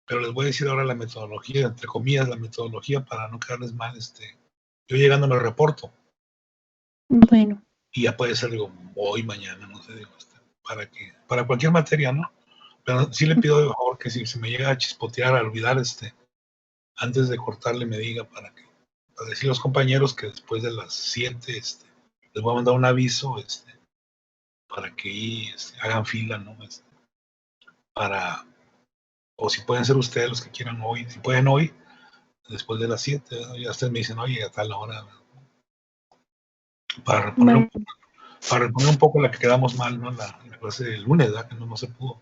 pero les voy a decir ahora la metodología, entre comillas, la metodología para no quedarles mal. Yo llegando me reporto. Bueno. Y ya puede ser, digo, hoy, mañana, no sé, digo, para cualquier materia, ¿no? Pero sí le pido de favor que si se me llega a chispotear, a olvidar, antes de cortarle me diga para decir a los compañeros que después de las 7, les voy a mandar un aviso, para que hagan fila, ¿no? O si pueden ser ustedes los que quieran hoy, si pueden hoy, después de las 7, ¿no? Ya ustedes me dicen, oye, a tal hora, ¿no? Para reponer un poco la que quedamos mal, ¿no? La clase del lunes, ¿verdad? Que no se pudo.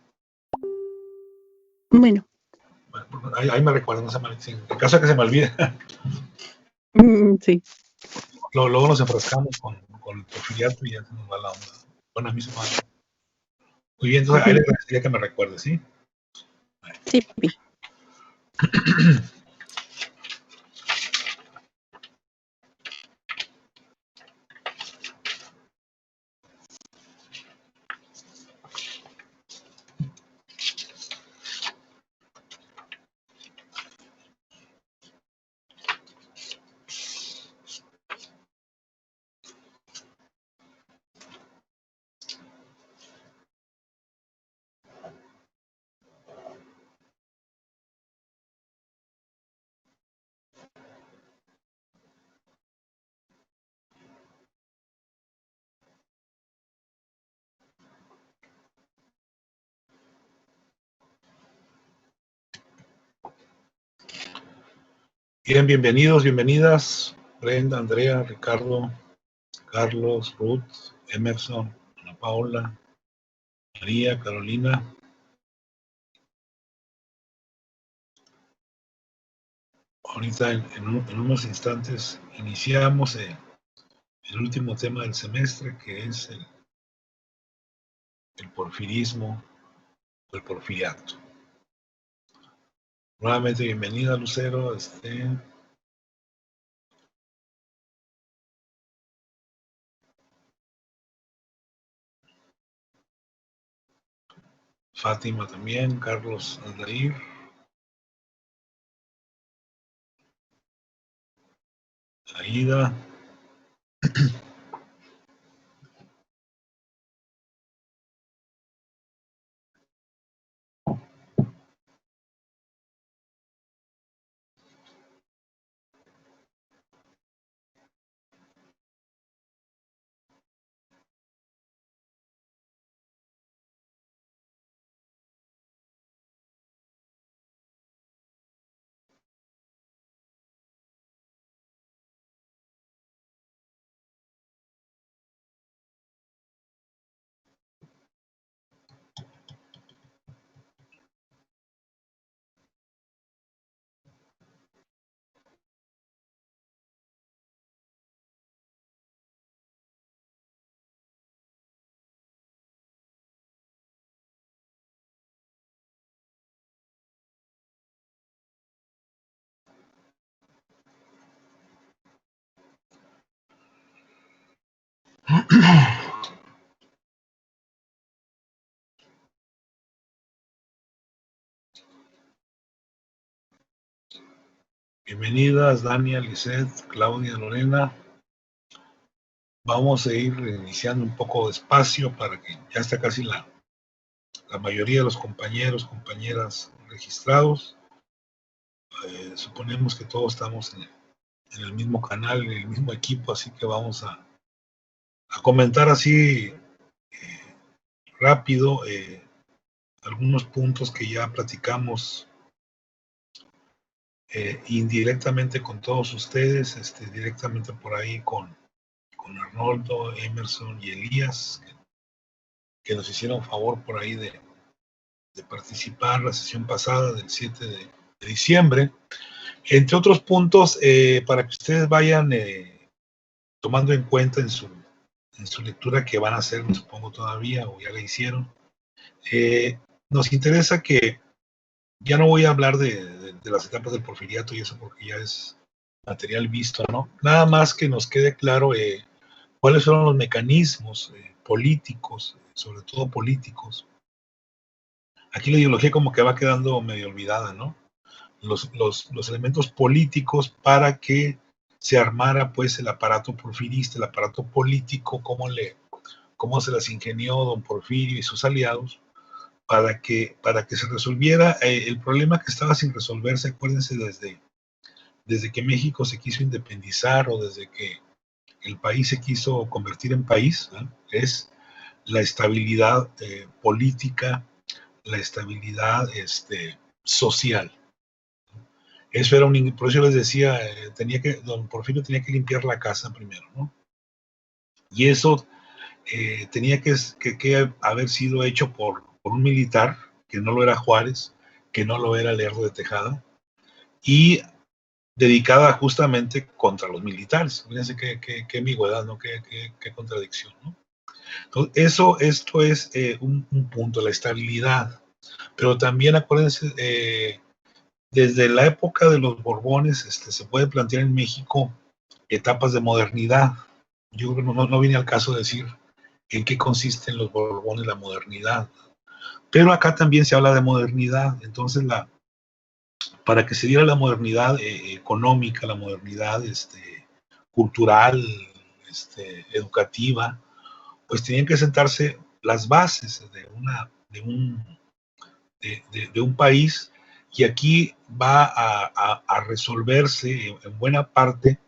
Bueno. Ahí me recuerdan, no se mal, en caso de que se me olvide. Sí. Luego nos enfrascamos con el porfiriato y ya se nos va la onda. Bueno, a mí se me va. Muy bien, entonces ahí le agradecería que me recuerde, ¿sí? Sí. Bien, bienvenidos, bienvenidas, Brenda, Andrea, Ricardo, Carlos, Ruth, Emerson, Ana Paula, María, Carolina. Ahorita en unos instantes iniciamos el último tema del semestre, que es el porfirismo o el porfiriato. Nuevamente bienvenida, Lucero. Fátima también, Carlos Aldair. Aida. Bienvenidas, Dania, Lisette, Claudia, Lorena. Vamos a ir iniciando un poco despacio para que ya está casi la mayoría de los compañeros, compañeras registrados. Suponemos que todos estamos en el mismo canal, en el mismo equipo, así que vamos a comentar así rápido algunos puntos que ya platicamos indirectamente con todos ustedes, directamente por ahí con Arnoldo, Emerson y Elías, que nos hicieron favor por ahí de participar la sesión pasada del 7 de diciembre. Entre otros puntos, para que ustedes vayan tomando en cuenta en su lectura que van a hacer, me supongo todavía, o ya la hicieron. Nos interesa que ya no voy a hablar de las etapas del porfiriato y eso porque ya es material visto, ¿no? Nada más que nos quede claro cuáles fueron los mecanismos políticos, sobre todo políticos, aquí la ideología como que va quedando medio olvidada, ¿no? Los elementos políticos para que se armara pues el aparato porfirista, el aparato político, cómo se las ingenió don Porfirio y sus aliados para que se resolviera el problema que estaba sin resolverse. Acuérdense, desde que México se quiso independizar o desde que el país se quiso convertir en país, ¿no? Es la estabilidad política, la estabilidad social. Eso era por eso yo les decía, don Porfirio tenía que limpiar la casa primero, ¿no? Y eso tenía que haber sido hecho por un militar, que no lo era Juárez, que no lo era Lerdo de Tejada, y dedicada justamente contra los militares. Fíjense qué ambigüedad, ¿no? Qué contradicción, ¿no? Entonces, esto es un punto, la estabilidad. Pero también acuérdense, desde la época de los Borbones se puede plantear en México etapas de modernidad. Yo creo que no viene al caso de decir en qué consiste en los Borbones la modernidad. Pero acá también se habla de modernidad. Entonces, para que se diera la modernidad económica, la modernidad cultural, educativa, pues tenían que sentarse las bases de un país, y aquí va a resolverse en buena parte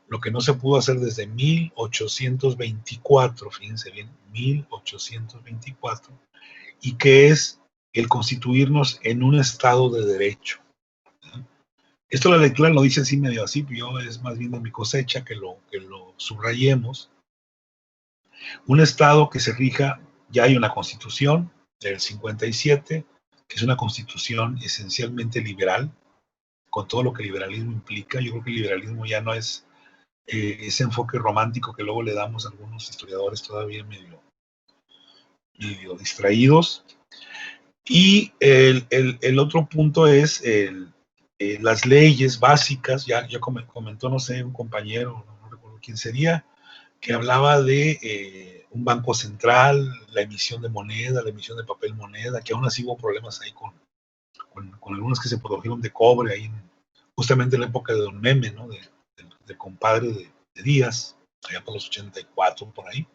lo que no se pudo hacer desde 1824, fíjense bien, 1824, y que es el constituirnos en un Estado de Derecho. Esto la lectura lo dice así medio así, yo es más bien de mi cosecha que lo subrayemos. Un Estado que se rija, ya hay una constitución del 57, que es una constitución esencialmente liberal, con todo lo que el liberalismo implica. Yo creo que el liberalismo ya no es ese enfoque romántico que luego le damos a algunos historiadores todavía medio distraídos. Y el otro punto es las leyes básicas. Ya comentó, no sé, un compañero, no recuerdo quién sería, que hablaba de un banco central, la emisión de moneda, la emisión de papel moneda, que aún así hubo problemas ahí con algunos que se produjeron de cobre ahí justamente en la época de Don Meme, ¿no? del compadre de Díaz, allá por los 84, por ahí.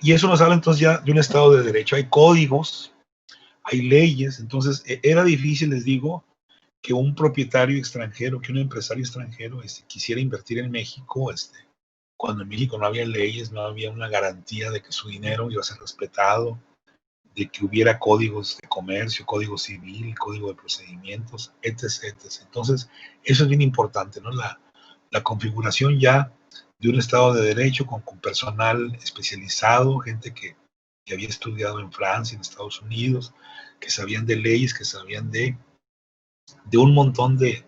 Y eso nos habla entonces ya de un Estado de Derecho. Hay códigos, hay leyes. Entonces era difícil, les digo, que un propietario extranjero, que un empresario extranjero quisiera invertir en México, cuando en México no había leyes, no había una garantía de que su dinero iba a ser respetado, de que hubiera códigos de comercio, código civil, código de procedimientos, etc. Entonces, eso es bien importante, ¿no? La configuración ya de un Estado de Derecho con personal especializado, gente que había estudiado en Francia, en Estados Unidos, que sabían de leyes, que sabían de un montón de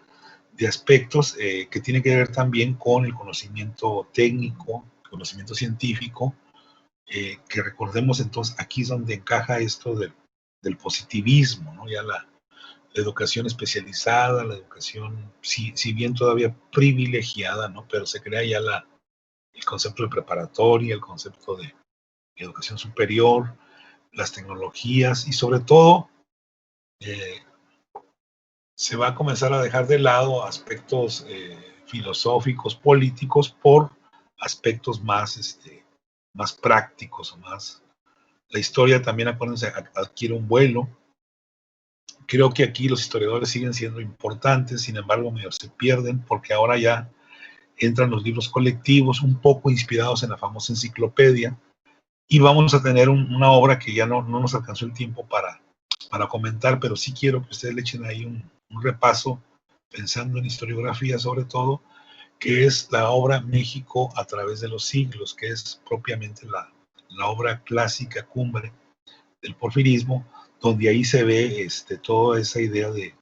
aspectos que tienen que ver también con el conocimiento técnico, conocimiento científico, que recordemos entonces, aquí es donde encaja esto del positivismo, ¿no? Ya la educación especializada, la educación, si bien todavía privilegiada, ¿no? Pero se crea ya el concepto de preparatoria, el concepto de educación superior, las tecnologías, y sobre todo se va a comenzar a dejar de lado aspectos filosóficos, políticos, por aspectos más prácticos o más. La historia también, acuérdense, adquiere un vuelo. Creo que aquí los historiadores siguen siendo importantes, sin embargo, medio se pierden, porque ahora ya entran los libros colectivos, un poco inspirados en la famosa enciclopedia, y vamos a tener una obra que ya no nos alcanzó el tiempo para comentar, pero sí quiero que ustedes le echen ahí un repaso, pensando en historiografía sobre todo, que es la obra México a través de los siglos, que es propiamente la obra clásica cumbre del porfirismo, donde ahí se ve toda esa idea de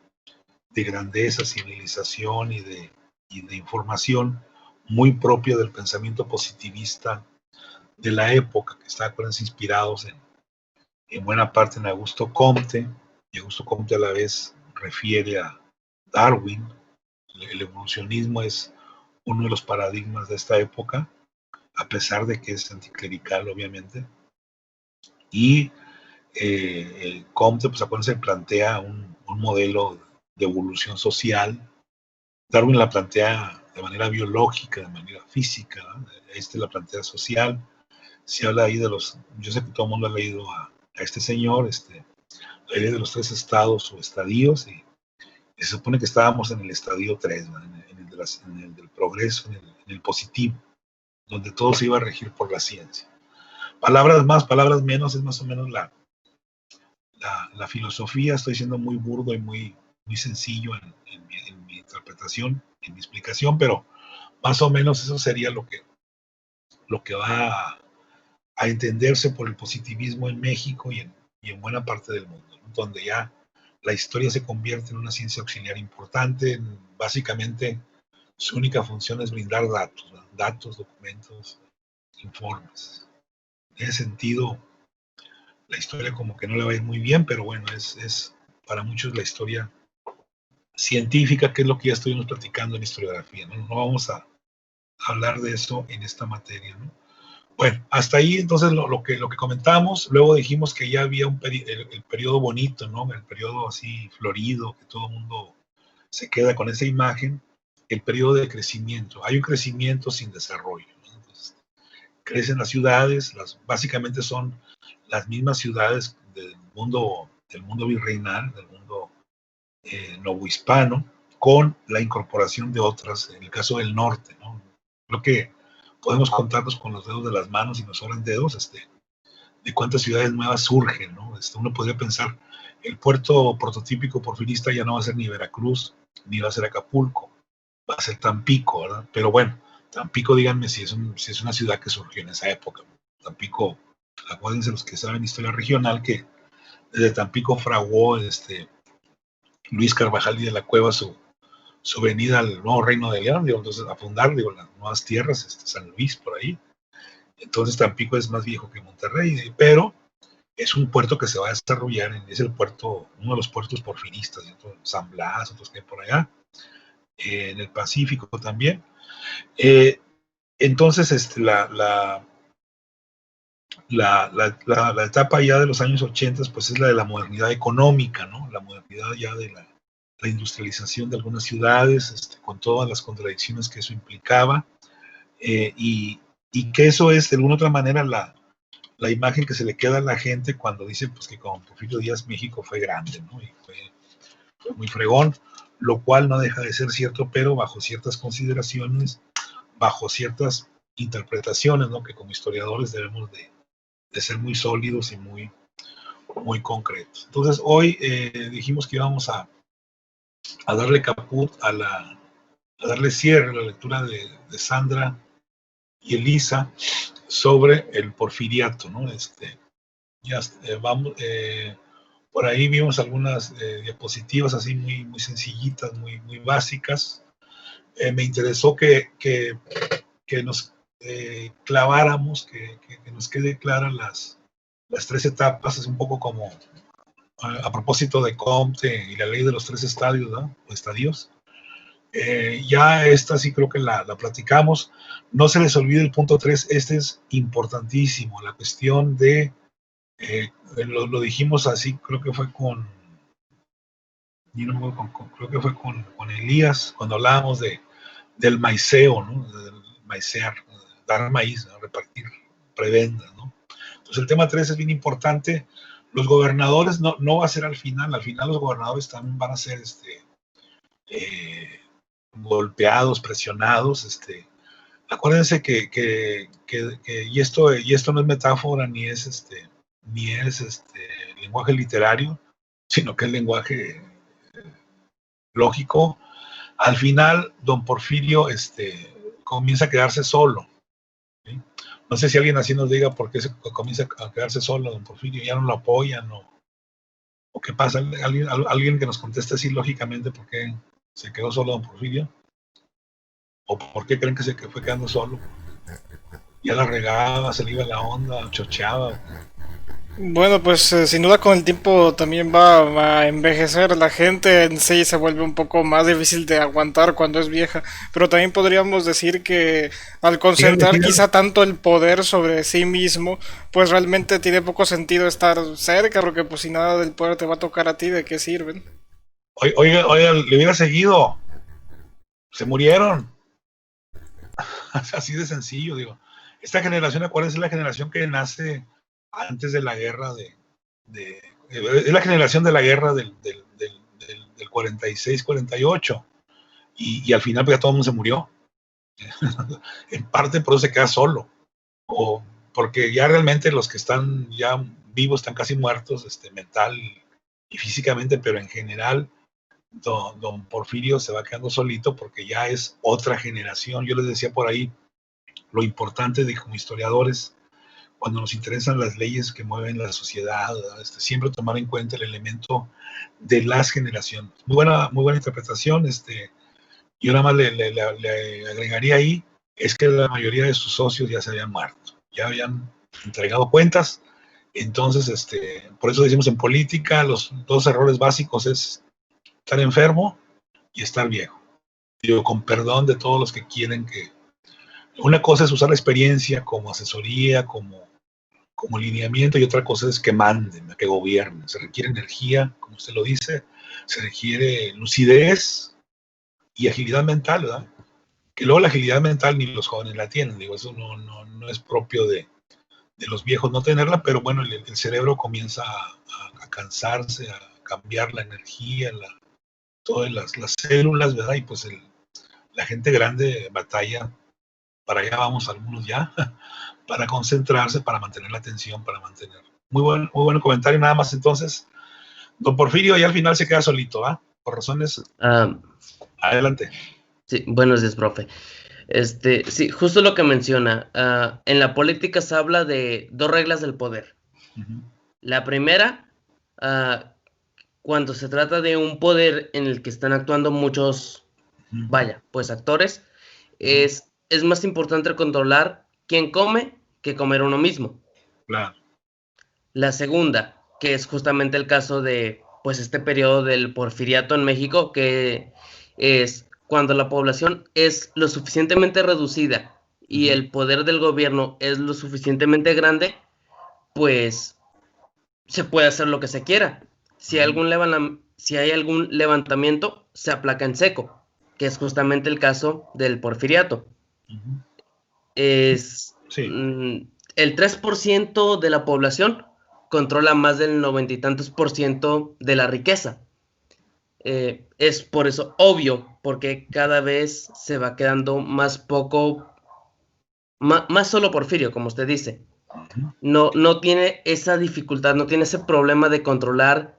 grandeza, civilización y de información muy propia del pensamiento positivista de la época, que está, acuérdense, inspirados en buena parte en Augusto Comte, y Augusto Comte a la vez refiere a Darwin. El evolucionismo es uno de los paradigmas de esta época, a pesar de que es anticlerical, obviamente. Y Comte, pues acuérdense, plantea un modelo de evolución social. Darwin la plantea de manera biológica, de manera física, ¿no? La plantea social. Se habla ahí de los, yo sé que todo el mundo ha leído a este señor, la idea de los 3 estados o estadios, y se supone que estábamos en el estadio 3, ¿no? en el del progreso, en el positivo, donde todo se iba a regir por la ciencia. Palabras más, palabras menos, es más o menos la filosofía. Estoy siendo muy burdo y muy sencillo en mi interpretación, en mi explicación, pero más o menos eso sería lo que va a entenderse por el positivismo en México y en buena parte del mundo, ¿no? Donde ya la historia se convierte en una ciencia auxiliar importante. Básicamente, su única función es brindar datos, ¿no? Datos, documentos, informes. En ese sentido, la historia como que no le va a ir muy bien, pero bueno, es para muchos la historia científica, que es lo que ya estuvimos platicando en historiografía, ¿no? No vamos a hablar de eso en esta materia, ¿no? Bueno, hasta ahí entonces lo que comentamos. Luego dijimos que ya había el periodo bonito, ¿no? El periodo así florido, que todo el mundo se queda con esa imagen, el periodo de crecimiento. Hay un crecimiento sin desarrollo, ¿no? Entonces, crecen las ciudades, básicamente son las mismas ciudades del mundo virreinal, del mundo novohispano, con la incorporación de otras, en el caso del norte, ¿no? Creo que podemos contarnos con los dedos de las manos, y nos sobran dedos, de cuántas ciudades nuevas surgen, ¿no? Uno podría pensar, el puerto prototípico porfirista ya no va a ser ni Veracruz, ni va a ser Acapulco, va a ser Tampico, ¿verdad? Pero bueno, Tampico, díganme si es una ciudad que surgió en esa época. Tampico, acuérdense los que saben historia regional, que desde Tampico fraguó Luis Carvajal y de la Cueva su venida al nuevo reino de León, entonces a fundar, las nuevas tierras, San Luis por ahí. Entonces Tampico es más viejo que Monterrey, pero es un puerto que se va a desarrollar, es el puerto, uno de los puertos porfiristas, San Blas, otros que hay por allá, en el Pacífico también. Entonces, la etapa ya de los años 80, pues es la de la modernidad económica, ¿no? La modernidad ya de la industrialización de algunas ciudades, con todas las contradicciones que eso implicaba, y que eso es de alguna otra manera la imagen que se le queda a la gente cuando dice, pues, que con Porfirio Díaz México fue grande, ¿no? Y fue muy fregón, lo cual no deja de ser cierto, pero bajo ciertas consideraciones, bajo ciertas interpretaciones, ¿no? Que como historiadores debemos de ser muy sólidos y muy concretos. Entonces hoy dijimos que íbamos a darle caput a darle cierre a la lectura de Sandra y Elisa sobre el porfiriato, ¿no? Ya vamos, por ahí vimos algunas diapositivas así muy sencillitas, muy básicas. Me interesó que nos claváramos, que nos quede claras las 3 etapas. Es un poco como a propósito de Comte y la ley de los 3 estadios, ¿no? O estadios. Ya esta sí creo que la platicamos. No se les olvide el punto 3, es importantísimo, la cuestión de, lo dijimos así, creo que fue con Elías, cuando hablábamos del maiceo, ¿no? Del maicear, dar maíz, ¿no? Repartir prebendas, ¿no? Entonces el tema 3 es bien importante. Los gobernadores no va a ser al final los gobernadores también van a ser golpeados, presionados. Acuérdense que y esto no es metáfora, ni es lenguaje literario, sino que es lenguaje lógico. Al final, don Porfirio comienza a quedarse solo, ¿sí? No sé si alguien así nos diga por qué se comienza a quedarse solo don Porfirio, ya no lo apoyan, o qué pasa. Alguien que nos conteste así lógicamente por qué se quedó solo don Porfirio, o por qué creen que se fue quedando solo. Ya la regaba, se le iba la onda, chocheaba. Bueno, pues sin duda con el tiempo también va a envejecer la gente en sí, se vuelve un poco más difícil de aguantar cuando es vieja, pero también podríamos decir que al Síganle, concentrar síganle. quizá tanto el poder sobre sí mismo, pues realmente tiene poco sentido estar cerca, porque pues si nada del poder te va a tocar a ti, ¿de qué sirven? Oiga, oiga, le hubiera seguido. Se murieron. Así de sencillo, digo. Esta generación, acuérdense, es la generación que nace antes de la guerra es la generación de la guerra del 46, 48. Y al final pues, ya todo el mundo se murió. En parte por eso se queda solo. O porque ya realmente los que están ya vivos están casi muertos, mental y físicamente, pero en general don Porfirio se va quedando solito porque ya es otra generación. Yo les decía por ahí lo importante de como historiadores, cuando nos interesan las leyes que mueven la sociedad, siempre tomar en cuenta el elemento de las generaciones. Muy buena interpretación. Yo nada más le agregaría ahí, es que la mayoría de sus socios ya se habían muerto, ya habían entregado cuentas. Entonces, por eso decimos en política, los dos errores básicos es estar enfermo y estar viejo. Digo, con perdón de todos los que quieren que... Una cosa es usar la experiencia como asesoría, como lineamiento, y otra cosa es que manden, que gobiernen. Se requiere energía, como usted lo dice, se requiere lucidez y agilidad mental, ¿verdad? Que luego la agilidad mental ni los jóvenes la tienen, digo, eso no es propio de los viejos no tenerla, pero bueno, el cerebro comienza a cansarse, a cambiar la energía, todas las células, ¿verdad? Y pues la gente grande batalla, para allá vamos algunos ya, para concentrarse, para mantener la atención, para mantener. Muy buen comentario, nada más entonces. Don Porfirio ya al final se queda solito, ¿ah? Por razones. Adelante. Sí, buenos días, profe. Sí, justo lo que menciona. En la política se habla de dos reglas del poder. La primera, cuando se trata de un poder en el que están actuando muchos, vaya, pues actores, es más importante controlar quién come que comer uno mismo. Claro. La segunda, que es justamente el caso de, pues, este periodo del porfiriato en México, que es cuando la población es lo suficientemente reducida y el poder del gobierno es lo suficientemente grande, pues se puede hacer lo que se quiera. Si hay algún levantamiento, se aplaca en seco, que es justamente el caso del porfiriato. Es el 3% de la población controla más del 90 y tantos % de la riqueza. Es por eso obvio, porque cada vez se va quedando más poco, más solo Porfirio, como usted dice. No tiene esa dificultad, no tiene ese problema de controlar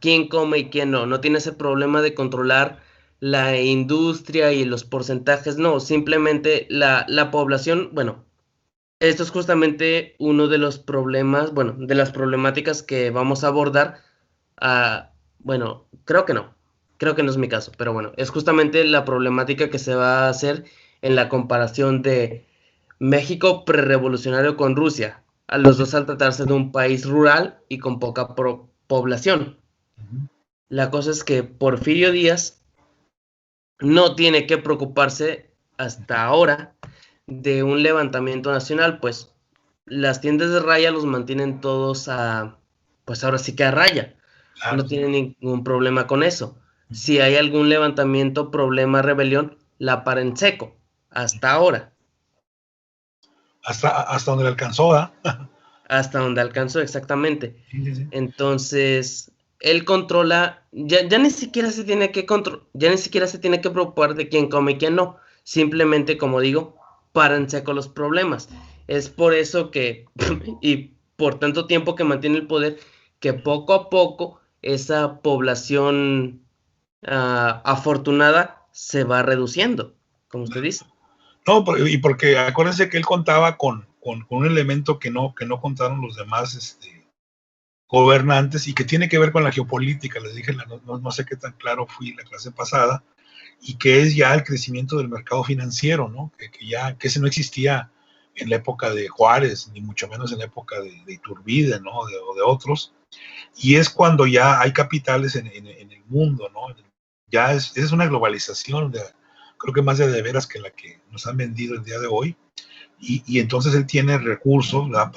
quién come y quién no. No tiene ese problema de controlar la industria y los porcentajes. No, simplemente la población, bueno, esto es justamente uno de los problemas, bueno, de las problemáticas que vamos a abordar. Bueno, creo que no es mi caso, pero bueno, es justamente la problemática que se va a hacer en la comparación de México prerevolucionario con Rusia, a los dos al tratarse de un país rural y con poca población. La cosa es que Porfirio Díaz no tiene que preocuparse hasta ahora de un levantamiento nacional, pues las tiendas de raya los mantienen todos pues ahora sí que a raya. No tienen ningún problema con eso. Si hay algún levantamiento, problema, rebelión, la para en seco, hasta ahora. Hasta donde le alcanzó, ¿ah? Hasta donde alcanzó, exactamente. Sí. Entonces, él controla, ya ni siquiera se tiene que ya ni siquiera se tiene que preocupar de quién come y quién no. Simplemente, como digo, para en seco los problemas. Es por eso que, y por tanto tiempo que mantiene el poder, que poco a poco esa población afortunada se va reduciendo, como usted dice. No, y porque acuérdense que él contaba con un elemento que no contaron los demás gobernantes y que tiene que ver con la geopolítica. Les dije, no sé qué tan claro fui la clase pasada, y que es ya el crecimiento del mercado financiero, ¿no? Que ese no existía en la época de Juárez, ni mucho menos en la época de Iturbide, ¿no? O de otros. Y es cuando ya hay capitales en el mundo, ¿no? Ya es una globalización, creo que más de veras que la que nos han vendido el día de hoy. Y entonces él tiene recursos, ¿verdad?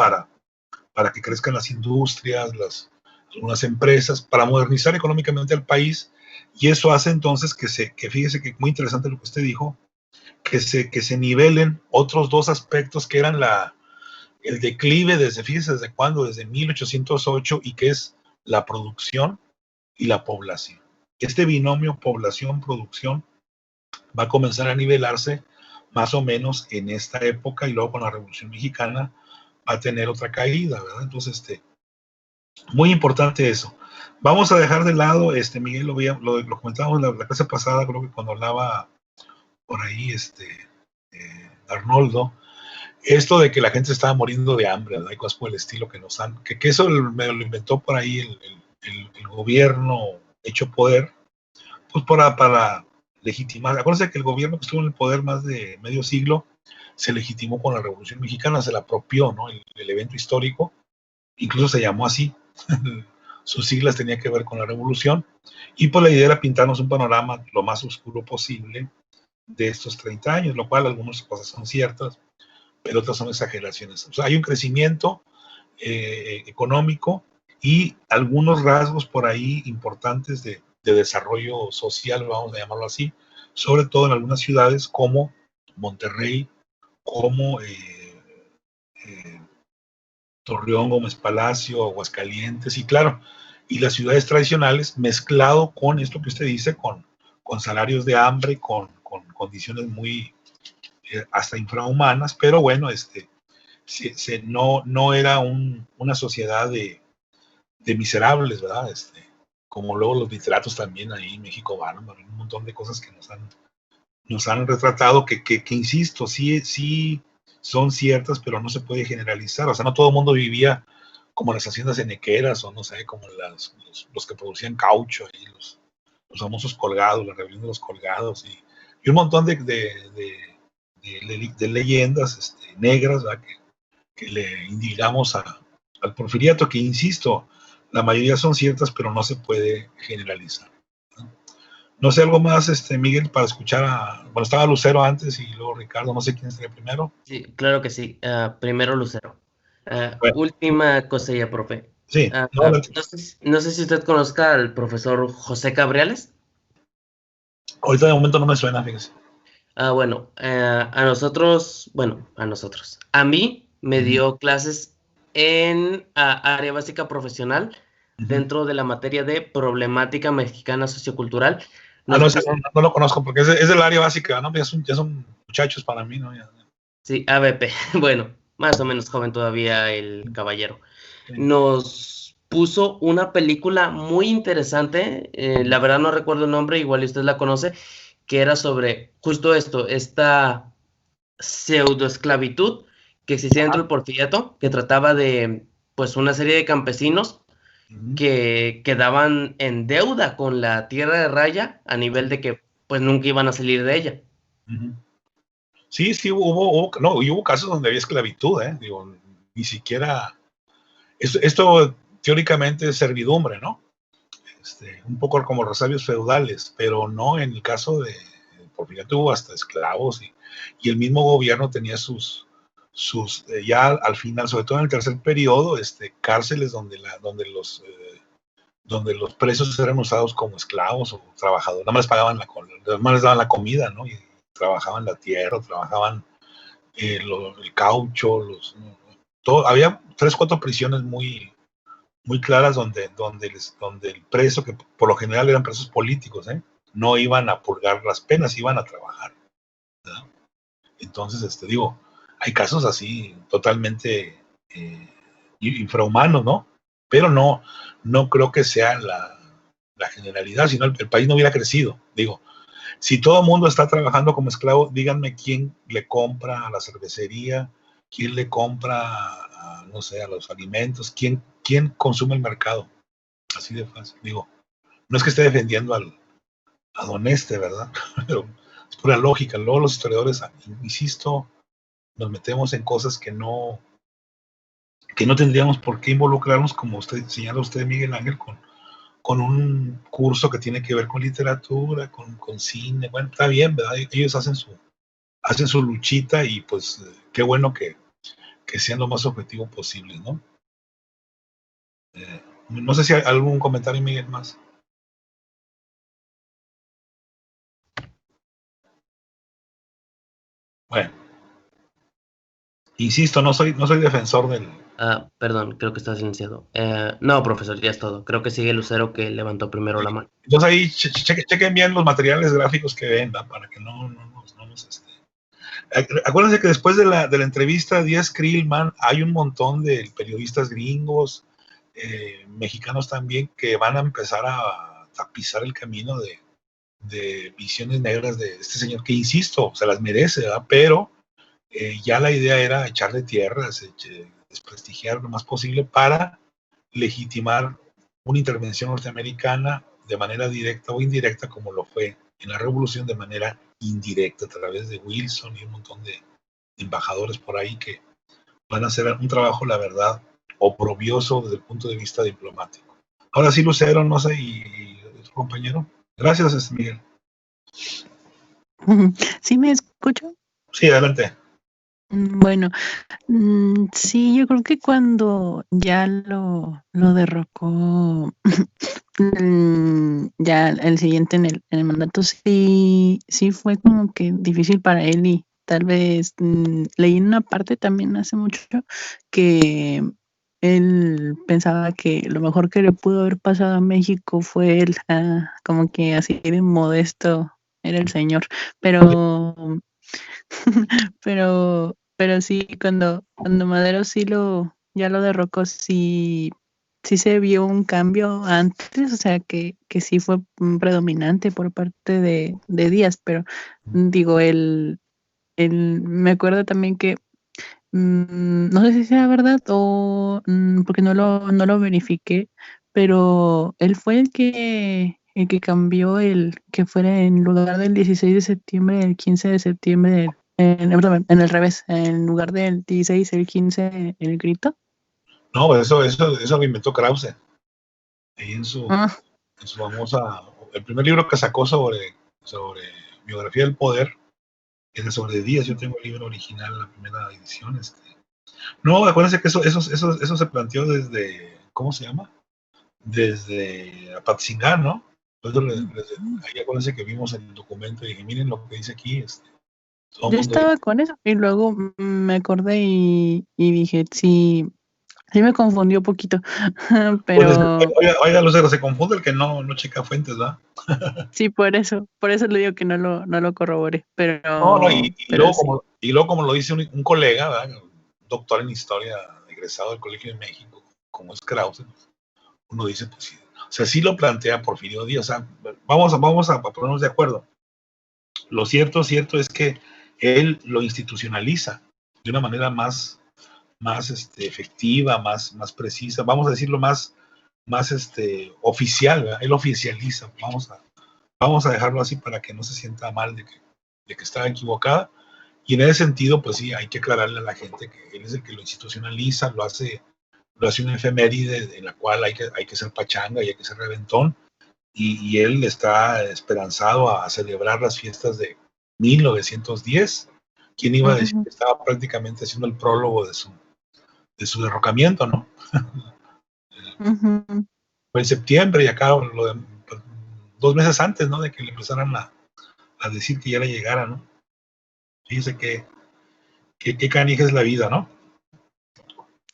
Para que crezcan las industrias, algunas empresas, para modernizar económicamente el país. Y eso hace entonces que fíjese que muy interesante lo que usted dijo, que se nivelen otros dos aspectos que eran el declive fíjese desde cuándo, desde 1808, y que es la producción y la población. Este binomio población-producción va a comenzar a nivelarse más o menos en esta época, y luego con la Revolución Mexicana va a tener otra caída, ¿verdad? Entonces, muy importante eso. Vamos a dejar de lado, Miguel, lo comentábamos en la clase pasada, creo que cuando hablaba por ahí, Arnoldo, esto de que la gente estaba muriendo de hambre, ¿verdad? Y cosas por el estilo que nos han, que eso me lo inventó por ahí el gobierno hecho poder, pues para legitimar. Acuérdense que el gobierno que estuvo en el poder más de medio siglo se legitimó con la Revolución Mexicana, se la apropió, ¿no? El evento histórico, incluso se llamó así. Sus siglas tenían que ver con la revolución, y pues la idea era pintarnos un panorama lo más oscuro posible de estos 30 años, lo cual algunas cosas son ciertas, pero otras son exageraciones. O sea, hay un crecimiento económico y algunos rasgos por ahí importantes de desarrollo social, vamos a llamarlo así, sobre todo en algunas ciudades como Monterrey, como Torreón, Gómez Palacio, Aguascalientes, y claro, y las ciudades tradicionales, mezclado con esto que usted dice, con salarios de hambre, con condiciones muy hasta infrahumanas, pero bueno, no era una sociedad de miserables, ¿verdad? Como luego los literatos también ahí en México van, un montón de cosas que nos han retratado, que insisto, sí son ciertas, pero no se puede generalizar. O sea, no todo el mundo vivía como las haciendas enequeras, o no sé, como los que producían caucho, y los famosos colgados, la rebelión de los colgados, y un montón de leyendas negras, ¿verdad? Que le indicamos al porfiriato, que insisto, la mayoría son ciertas, pero no se puede generalizar. No sé, algo más, Miguel, para escuchar bueno, estaba Lucero antes y luego Ricardo, no sé quién sería primero. Sí, claro que sí. Primero Lucero. Bueno. Última cosilla, profe. Sí. No sé si usted conozca al profesor José Cabriales. Ahorita de momento no me suena, fíjese. Bueno, a mí me dio clases en área básica profesional dentro de la materia de problemática mexicana sociocultural. No lo conozco porque es del área básica, ¿no? Ya son muchachos para mí, ¿no? Ya. Sí, ABP. Bueno, más o menos joven todavía el caballero. Sí. Nos puso una película muy interesante, la verdad no recuerdo el nombre, igual usted la conoce, que era sobre justo esta pseudoesclavitud que existía dentro del porfiriato, que trataba de, pues, una serie de campesinos que quedaban en deuda con la tierra de Raya a nivel de que, pues, nunca iban a salir de ella. Sí, hubo casos donde había esclavitud, digo, ni siquiera, esto teóricamente es servidumbre, ¿no? Un poco como resabios feudales, pero no en el caso de porfiriato hubo hasta esclavos, y el mismo gobierno tenía sus ya al final, sobre todo en el tercer periodo, cárceles donde los presos eran usados como esclavos o trabajadores, nada más les pagaban nada más les daban la comida, ¿no? Y trabajaban la tierra, trabajaban el caucho, había 3 o 4 prisiones muy claras donde el preso, que por lo general eran presos políticos, no iban a purgar las penas, iban a trabajar, ¿verdad? Entonces, digo, hay casos así totalmente infrahumanos, ¿no? Pero no creo que sea la generalidad, si no el país no hubiera crecido. Digo, si todo el mundo está trabajando como esclavo, díganme quién le compra a la cervecería, quién le compra no sé, a los alimentos, quién consume el mercado. Así de fácil. Digo, no es que esté defendiendo a don ¿verdad? Pero es pura lógica. Luego los historiadores, insisto, nos metemos en cosas que no tendríamos por qué involucrarnos, como señala usted, Miguel Ángel, con un curso que tiene que ver con literatura, con cine. Bueno, está bien, ¿verdad? Ellos hacen su luchita y pues qué bueno que sean lo más objetivo posible, ¿no? No sé si hay algún comentario, Miguel, más. Bueno, insisto, no soy defensor del... Perdón, creo que está silenciado. No, profesor, ya es todo. Creo que sigue Lucero, que levantó primero la mano. Entonces ahí chequen bien los materiales gráficos que vendan para que no nos... Acuérdense que después de la entrevista a Díaz Krillman hay un montón de periodistas gringos, mexicanos también, que van a empezar a tapizar el camino de visiones negras de este señor, que insisto, se las merece, ¿verdad? Pero ya la idea era echarle tierras, desprestigiar lo más posible para legitimar una intervención norteamericana de manera directa o indirecta, como lo fue en la revolución, de manera indirecta a través de Wilson y un montón de embajadores por ahí que van a hacer un trabajo, la verdad, oprobioso desde el punto de vista diplomático. Ahora sí, Lucero, no sé, y otro compañero. Gracias, Miguel. ¿Sí me escucho? Sí, adelante. Bueno, sí, yo creo que cuando ya lo derrocó ya el siguiente en el mandato, sí fue como que difícil para él, y tal vez leí en una parte también hace mucho que él pensaba que lo mejor que le pudo haber pasado a México fue él, como que así de modesto era el señor, pero pero sí, cuando Madero ya lo derrocó, sí se vio un cambio antes, o sea que sí fue predominante por parte de Díaz, pero digo, me acuerdo también que no sé si sea verdad o porque no lo verifiqué, pero él fue el que cambió el que fuera en lugar del 16 de septiembre, el 15 de septiembre, perdón, en el revés, en lugar del 16, el 15, el grito. No, pues eso lo inventó Krause. Ahí en su famosa, el primer libro que sacó sobre biografía del poder, es sobre Díaz. Yo tengo el libro original, la primera edición. No, acuérdense que eso se planteó desde, ¿cómo se llama? Desde Apatzingán, ¿no? Ahí acuérdense que vimos el documento y dije, miren lo que dice aquí. Yo estaba con eso y luego me acordé y dije, sí me confundió un poquito, pero... Oiga, Lucero, se confunde el que no checa fuentes, ¿verdad? Sí, por eso le digo que no lo corroboré, pero... No, y pero luego como lo dice un colega, ¿verdad? Un doctor en historia, egresado del Colegio de México, como es Krause, uno dice, pues sí, o sea, sí lo plantea Porfirio Díaz, o sea, vamos a ponernos de acuerdo. Lo cierto es que él lo institucionaliza de una manera más efectiva, más precisa, vamos a decirlo más oficial, ¿verdad? Él oficializa, vamos a dejarlo así para que no se sienta mal de que estaba equivocada. Y en ese sentido, pues sí, hay que aclararle a la gente que él es el que lo institucionaliza, lo hace una efeméride en la cual hay que ser pachanga y hay que ser reventón, y él está esperanzado a celebrar las fiestas de 1910. ¿Quién iba a decir que estaba prácticamente haciendo el prólogo de su derrocamiento, ¿no? Fue en septiembre y acá 2 meses antes, ¿no? De que le empezaran a decir que ya le llegara, ¿no? Fíjense qué canija es la vida, ¿no?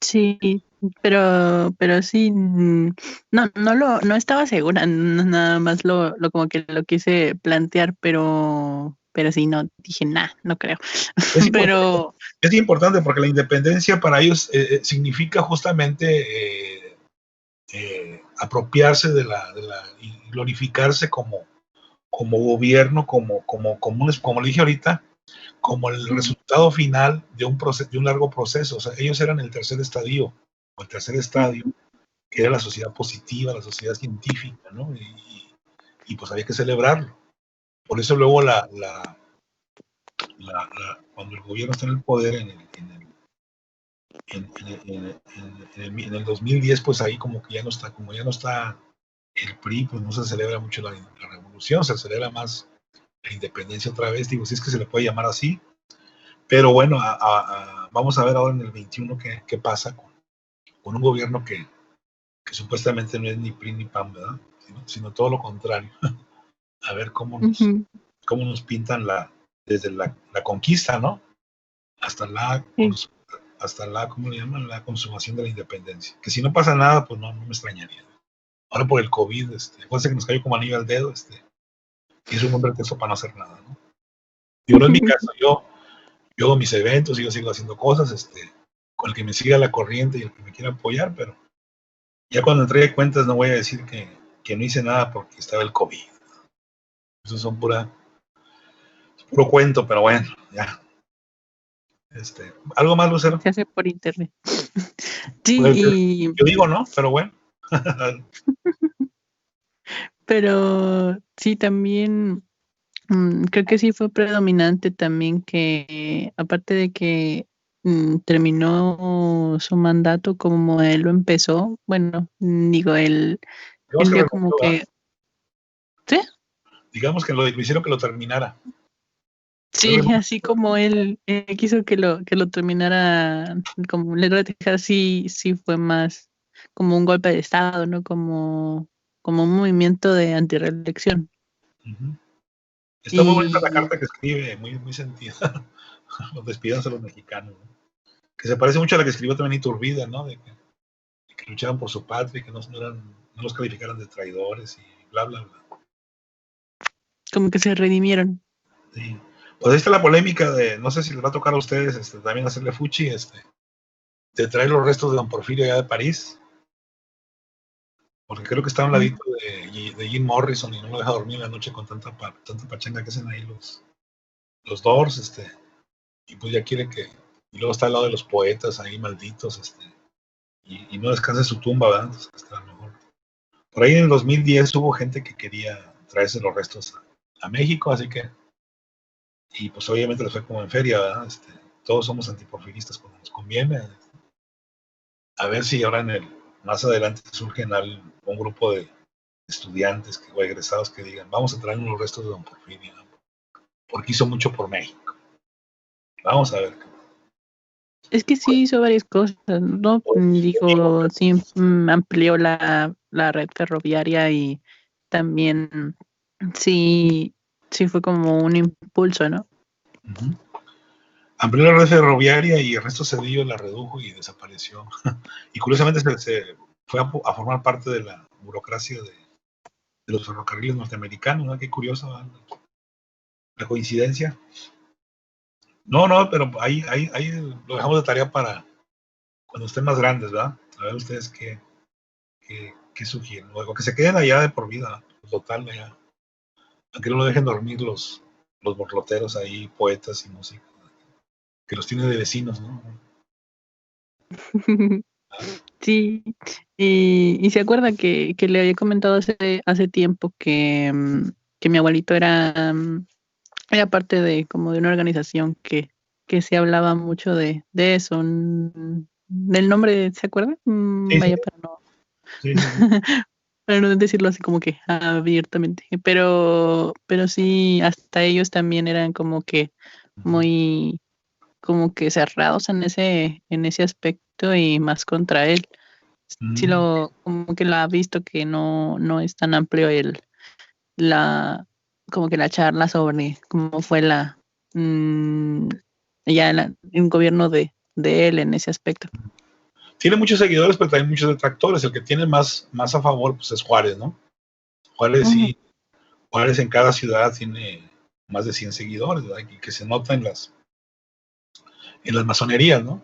Sí, pero sí, no estaba segura, nada más lo como que lo quise plantear, pero sí, no, dije, no creo. Pero es importante porque la independencia para ellos significa justamente apropiarse de la y glorificarse como gobierno, como le dije ahorita, como el resultado final de un largo proceso. O sea, ellos eran el tercer estadio, o el tercer estadio, que era la sociedad positiva, la sociedad científica, ¿no? Y pues había que celebrarlo. Por eso luego cuando el gobierno está en el poder en el 2010, pues ahí como ya no está el PRI, pues no se celebra mucho la revolución, se celebra más la independencia otra vez, digo, si es que se le puede llamar así, pero bueno, vamos a ver ahora en el 21 qué pasa con un gobierno que supuestamente no es ni PRI ni PAN, ¿verdad? Sino todo lo contrario. A ver cómo nos pintan desde la conquista, ¿no? Hasta ¿cómo le llaman? La consumación de la independencia. Que si no pasa nada, pues no me extrañaría. Ahora por el COVID, acuérdense que nos cayó como anillo al dedo, y es un buen pretexto para no hacer nada, ¿no? Digo, no es mi caso, yo hago mis eventos, yo sigo haciendo cosas, con el que me siga la corriente y el que me quiera apoyar, pero ya cuando entregue cuentas no voy a decir que no hice nada porque estaba el COVID. Eso son puro cuento, pero bueno, ya. ¿Algo más, Lucero? Se hace por internet. Sí, Pues, y... yo digo, ¿no? Pero bueno. Pero sí, también creo que sí fue predominante también que, aparte de que terminó su mandato como él lo empezó, bueno, digo, él dio como que... ¿Sí? Digamos que lo hicieron que lo terminara. Sí, así como él quiso que lo terminara como letra de Texas, sí fue más como un golpe de estado, ¿no? Como un movimiento de antirreelección. Está muy bonita la carta que escribe, muy, muy sentida. Despídanse a los mexicanos, ¿no? Que se parece mucho a la que escribió también Iturbide, ¿no? De que luchaban por su patria, que no los calificaran de traidores y bla, bla, bla. Como que se redimieron. Sí. Pues ahí está la polémica de, no sé si les va a tocar a ustedes también hacerle fuchi, de traer los restos de don Porfirio allá de París, porque creo que está a un ladito de Jim Morrison y no lo deja dormir en la noche con tanta pachanga que hacen ahí los Doors, y pues ya quiere y luego está al lado de los poetas ahí malditos, y no descansa en su tumba, ¿verdad? Entonces, está mejor. Por ahí en el 2010 hubo gente que quería traerse los restos a México, así que, y pues obviamente les fue como en feria, ¿verdad? Todos somos antiporfiristas cuando nos conviene. A ver si ahora más adelante surgen un grupo de estudiantes o egresados que digan, vamos a traer los restos de don Porfirio, ¿no? Porque hizo mucho por México. Vamos a ver. Es que sí hizo varias cosas, ¿no? Digo, sí amplió la red ferroviaria y también sí fue como un impulso, ¿no? Amplió la red ferroviaria y Ernesto Zedillo la redujo y desapareció. Y curiosamente se fue a formar parte de la burocracia de los ferrocarriles norteamericanos, ¿no? Qué curioso, ¿no? La coincidencia. No, pero ahí lo dejamos de tarea para cuando estén más grandes, ¿verdad? A ver ustedes qué sugieren. O que se queden allá de por vida, total, allá. Aunque no lo dejen dormir los borloteros ahí, poetas y músicos, que los tienen de vecinos, ¿no? Sí, y se acuerda que le había comentado hace tiempo que mi abuelito era parte de como de una organización que se hablaba mucho de eso, del nombre, ¿se acuerda? Sí, Vaya, para no sí. para no decirlo así como que abiertamente, pero sí, hasta ellos también eran como que muy como que cerrados en ese aspecto y más contra él. Sí como que lo ha visto que no es tan amplio como que la charla sobre cómo fue un gobierno de él en ese aspecto. Tiene muchos seguidores, pero también muchos detractores. El que tiene más a favor, pues es Juárez, ¿no? Juárez sí, Juárez en cada ciudad tiene más de 100 seguidores, ¿verdad? Y que se nota en las masonerías, ¿no?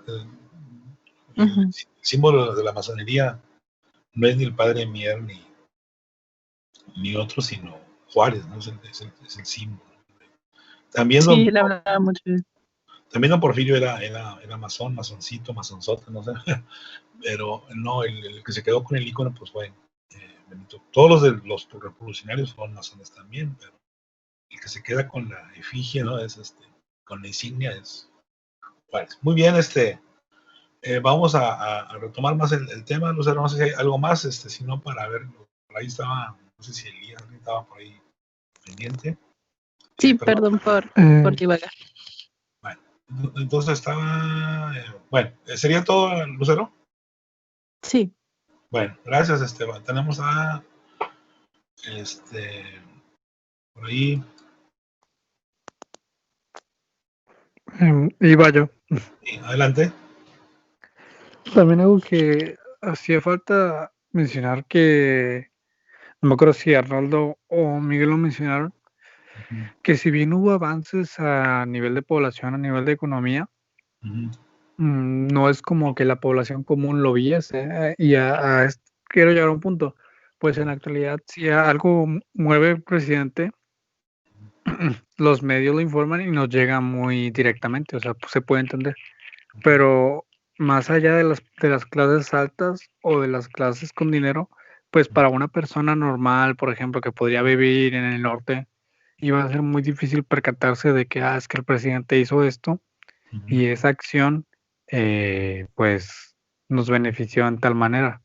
El símbolo de la masonería no es ni el padre Mier ni otro, sino Juárez, ¿no? Es el símbolo. También sí, él hablaba mucho de eso. También don Porfirio era masoncito, masonzote, no sé, pero no, el que se quedó con el ícono pues fue Benito. Todos los revolucionarios fueron masones también, pero el que se queda con la efigie, ¿no? Es con la insignia es Juárez. Muy bien, vamos a retomar más el tema, Lucero, no sé si hay algo más, si no, para ver, por ahí estaba, no sé si Elías estaba por ahí pendiente. Sí, perdón por divagar. Bueno, entonces estaba, bueno, ¿sería todo, Lucero? Sí. Bueno, gracias, tenemos a, por ahí. Iba yo. Sí, adelante. También algo que hacía falta mencionar que, no me acuerdo si Arnoldo o Miguel lo mencionaron, que si bien hubo avances a nivel de población, a nivel de economía, no es como que la población común lo viese. Quiero llegar a un punto. Pues en la actualidad, si algo mueve el presidente, los medios lo informan y nos llega muy directamente, o sea, pues, se puede entender. Pero más allá de las clases altas o de las clases con dinero, pues para una persona normal, por ejemplo, que podría vivir en el norte, iba a ser muy difícil percatarse de que, es que el presidente hizo esto y esa acción, pues, nos benefició en tal manera.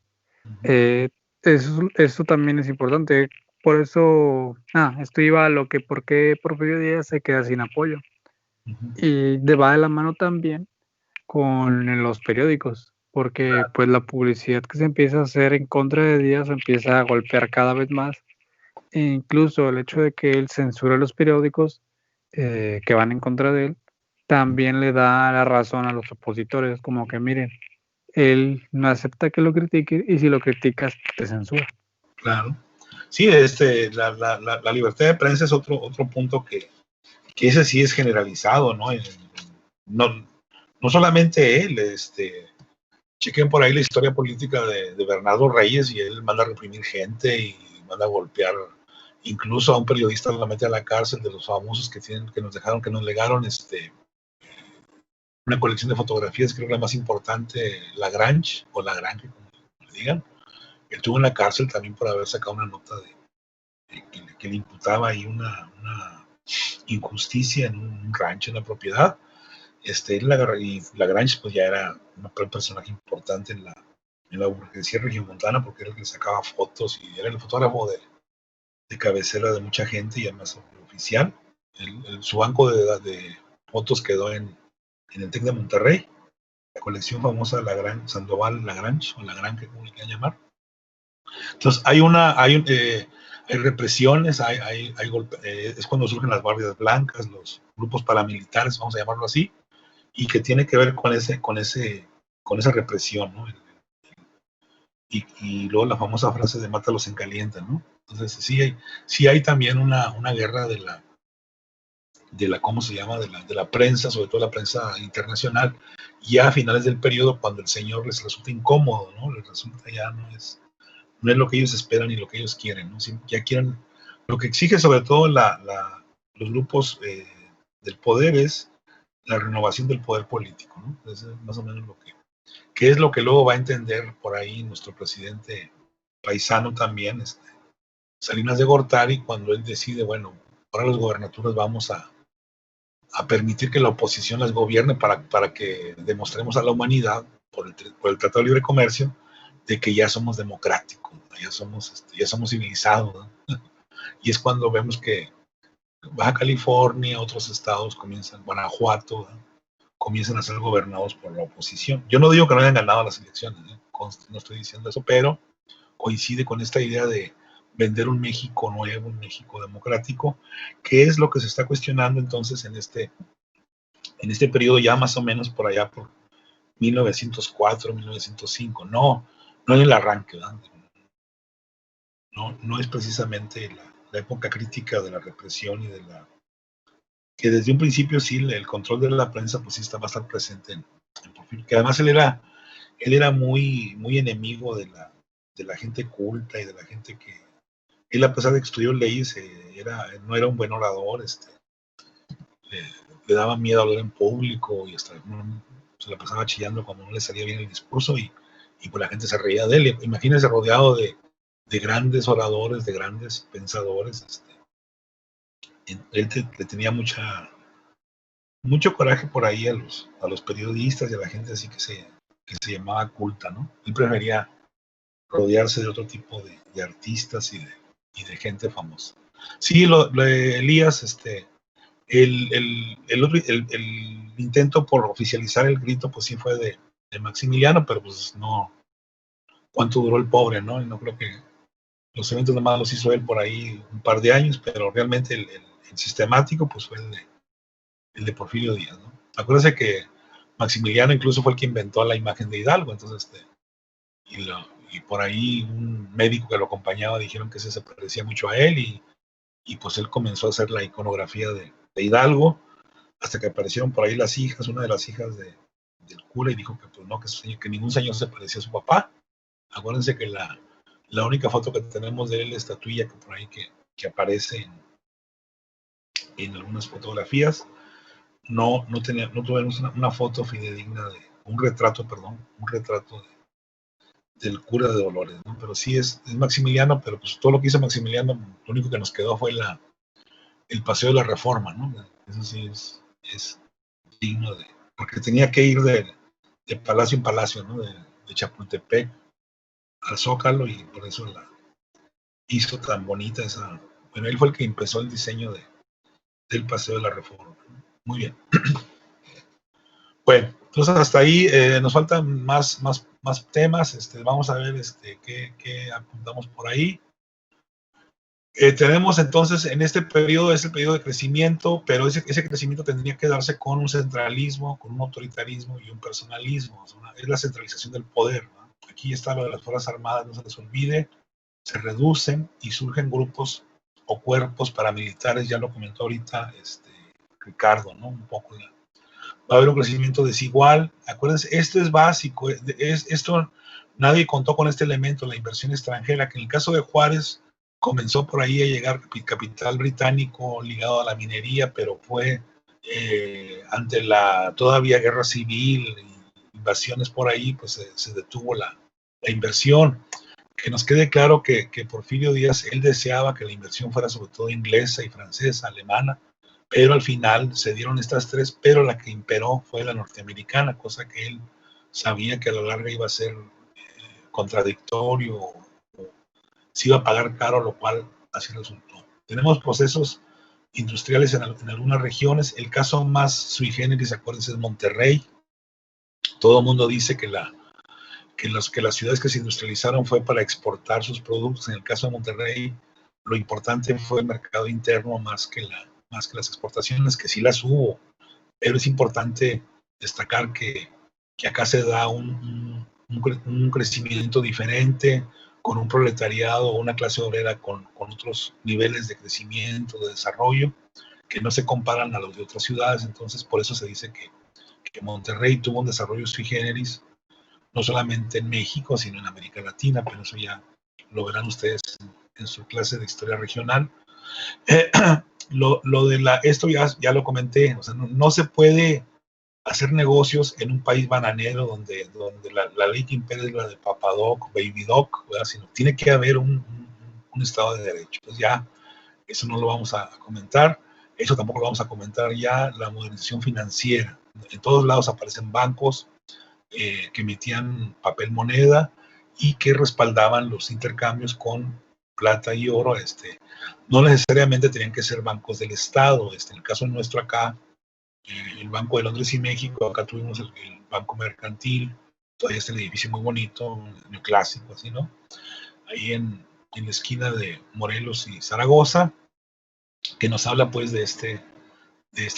Eso también es importante. Por eso, esto iba a lo que, ¿por qué Porfirio Díaz se queda sin apoyo? Y va de la mano también con los periódicos, porque pues la publicidad que se empieza a hacer en contra de Díaz empieza a golpear cada vez más, e incluso el hecho de que él censure los periódicos que van en contra de él, también le da la razón a los opositores, como que miren, él no acepta que lo critique y si lo criticas te censura. Claro. Sí, la libertad de prensa es otro punto que ese sí es generalizado, ¿no? No solamente él, chequen por ahí la historia política de Bernardo Reyes y él manda a reprimir gente y manda a golpear, incluso a un periodista lo mete a la cárcel, de los famosos que nos legaron una colección de fotografías, creo que la más importante, Lagrange, como le digan. Él estuvo en la cárcel también por haber sacado una nota que le imputaba ahí una injusticia en un rancho, en la propiedad. Y Lagrange pues ya era un personaje importante en la burguesía regiomontana, porque era el que sacaba fotos y era el fotógrafo de cabecera de mucha gente y además oficial. Su banco de fotos quedó en el TEC de Monterrey, la colección famosa Sandoval Lagrange, o Lagrange, como le quieran llamar. Entonces hay represiones, es cuando surgen las guardias blancas, los grupos paramilitares, vamos a llamarlo así, y que tiene que ver con esa represión, ¿no? Y luego la famosa frase de mátalos en caliente, ¿no? Entonces sí hay también una guerra de la ¿cómo se llama? De la prensa, sobre todo la prensa internacional, ya a finales del periodo, cuando el señor les resulta incómodo, ¿no? Les resulta ya no es lo que ellos esperan ni lo que ellos quieren, ¿no? Ya quieren, lo que exige sobre todo los grupos del poder es la renovación del poder político, ¿no? Entonces, más o menos que es lo que luego va a entender por ahí nuestro presidente paisano también, Salinas de Gortari, cuando él decide, bueno, ahora las gobernaturas vamos a permitir que la oposición las gobierne para que demostremos a la humanidad, por el Tratado de Libre Comercio, de que ya somos democráticos, ya somos civilizados, ¿no? Y es cuando vemos que Baja California, otros estados Guanajuato, ¿no? Comienzan a ser gobernados por la oposición. Yo no digo que no hayan ganado las elecciones, no estoy diciendo eso, pero coincide con esta idea de vender un México nuevo, un México democrático, que es lo que se está cuestionando entonces en este periodo, ya más o menos por allá por 1904, 1905, no en el arranque, ¿verdad? No es precisamente la época crítica de la represión y que desde un principio sí el control de la prensa pues sí va a estar presente en Porfirio, que además él era muy, muy enemigo de la gente culta y de la gente que él, a pesar de que estudió leyes, no era un buen orador, le daba miedo hablar en público y hasta se la pasaba chillando cuando no le salía bien el discurso y pues la gente se reía de él. Imagínense rodeado de grandes oradores, de grandes pensadores. Él le tenía mucha mucho coraje por ahí a los periodistas y a la gente así que se llamaba culta, ¿no? Él prefería rodearse de otro tipo de artistas y de gente famosa. Sí, lo de Elías, el intento por oficializar el grito, pues sí fue de Maximiliano, pero pues no, cuánto duró el pobre, ¿no? Y no creo que los eventos nomás los hizo él por ahí un par de años, pero realmente el sistemático, pues fue el de Porfirio Díaz, ¿no? Acuérdense que Maximiliano incluso fue el que inventó la imagen de Hidalgo, entonces, y por ahí un médico que lo acompañaba dijeron que ese se parecía mucho a él, y pues él comenzó a hacer la iconografía de Hidalgo, hasta que aparecieron por ahí las hijas, una de las hijas del cura, y dijo que pues no, que ningún señor se parecía a su papá. Acuérdense que la única foto que tenemos de él, la estatuilla que por ahí que aparece en algunas fotografías, no tuvimos una foto fidedigna un retrato del cura de Dolores, ¿no? Pero sí es Maximiliano, pero pues todo lo que hizo Maximiliano, lo único que nos quedó fue el paseo de la Reforma, ¿no? Eso sí es digno porque tenía que ir de palacio en palacio, ¿no? De Chapultepec al Zócalo, y por eso la hizo tan bonita esa. Bueno, él fue el que empezó el diseño del paseo de la Reforma. Muy bien. Bueno, entonces hasta ahí nos faltan más temas. Vamos a ver qué apuntamos por ahí. Tenemos entonces en este periodo, es el periodo de crecimiento, pero ese crecimiento tendría que darse con un centralismo, con un autoritarismo y un personalismo. Es la centralización del poder, ¿no? Aquí está lo de las Fuerzas Armadas, no se les olvide, se reducen y surgen grupos o cuerpos paramilitares, ya lo comentó ahorita Ricardo, ¿no? Un poco va a haber un crecimiento desigual. Acuérdense, esto es básico, esto nadie contó con este elemento, la inversión extranjera, que en el caso de Juárez comenzó por ahí a llegar capital británico ligado a la minería, pero fue ante la todavía guerra civil, invasiones por ahí, pues se detuvo la inversión. Que nos quede claro que Porfirio Díaz, él deseaba que la inversión fuera sobre todo inglesa y francesa, alemana, pero al final se dieron estas tres, pero la que imperó fue la norteamericana, cosa que él sabía que a la larga iba a ser contradictorio, o se iba a pagar caro, lo cual así resultó. Tenemos procesos industriales en algunas regiones. El caso más sui generis, acuérdense, es Monterrey. Todo el mundo dice que las ciudades que se industrializaron fue para exportar sus productos. En el caso de Monterrey, lo importante fue el mercado interno más que las exportaciones, que sí las hubo, pero es importante destacar que acá se da un crecimiento diferente, con un proletariado o una clase obrera con otros niveles de crecimiento, de desarrollo, que no se comparan a los de otras ciudades. Entonces, por eso se dice que Monterrey tuvo un desarrollo sui generis, no solamente en México, sino en América Latina, pero eso ya lo verán ustedes en su clase de historia regional. Lo de esto ya lo comenté, o sea, no se puede hacer negocios en un país bananero donde la ley que impera es la de Papadoc, Baby Doc, sino tiene que haber un Estado de Derecho. Entonces ya eso no lo vamos a comentar, eso tampoco lo vamos a comentar ya, la modernización financiera. En todos lados aparecen bancos que emitían papel moneda y que respaldaban los intercambios con plata y oro. No necesariamente tenían que ser bancos del Estado. En el caso nuestro acá, el Banco de Londres y México, acá tuvimos el Banco Mercantil, todavía está el edificio muy bonito, neoclásico, así, ¿no? Ahí en la esquina de Morelos y Zaragoza, que nos habla pues de este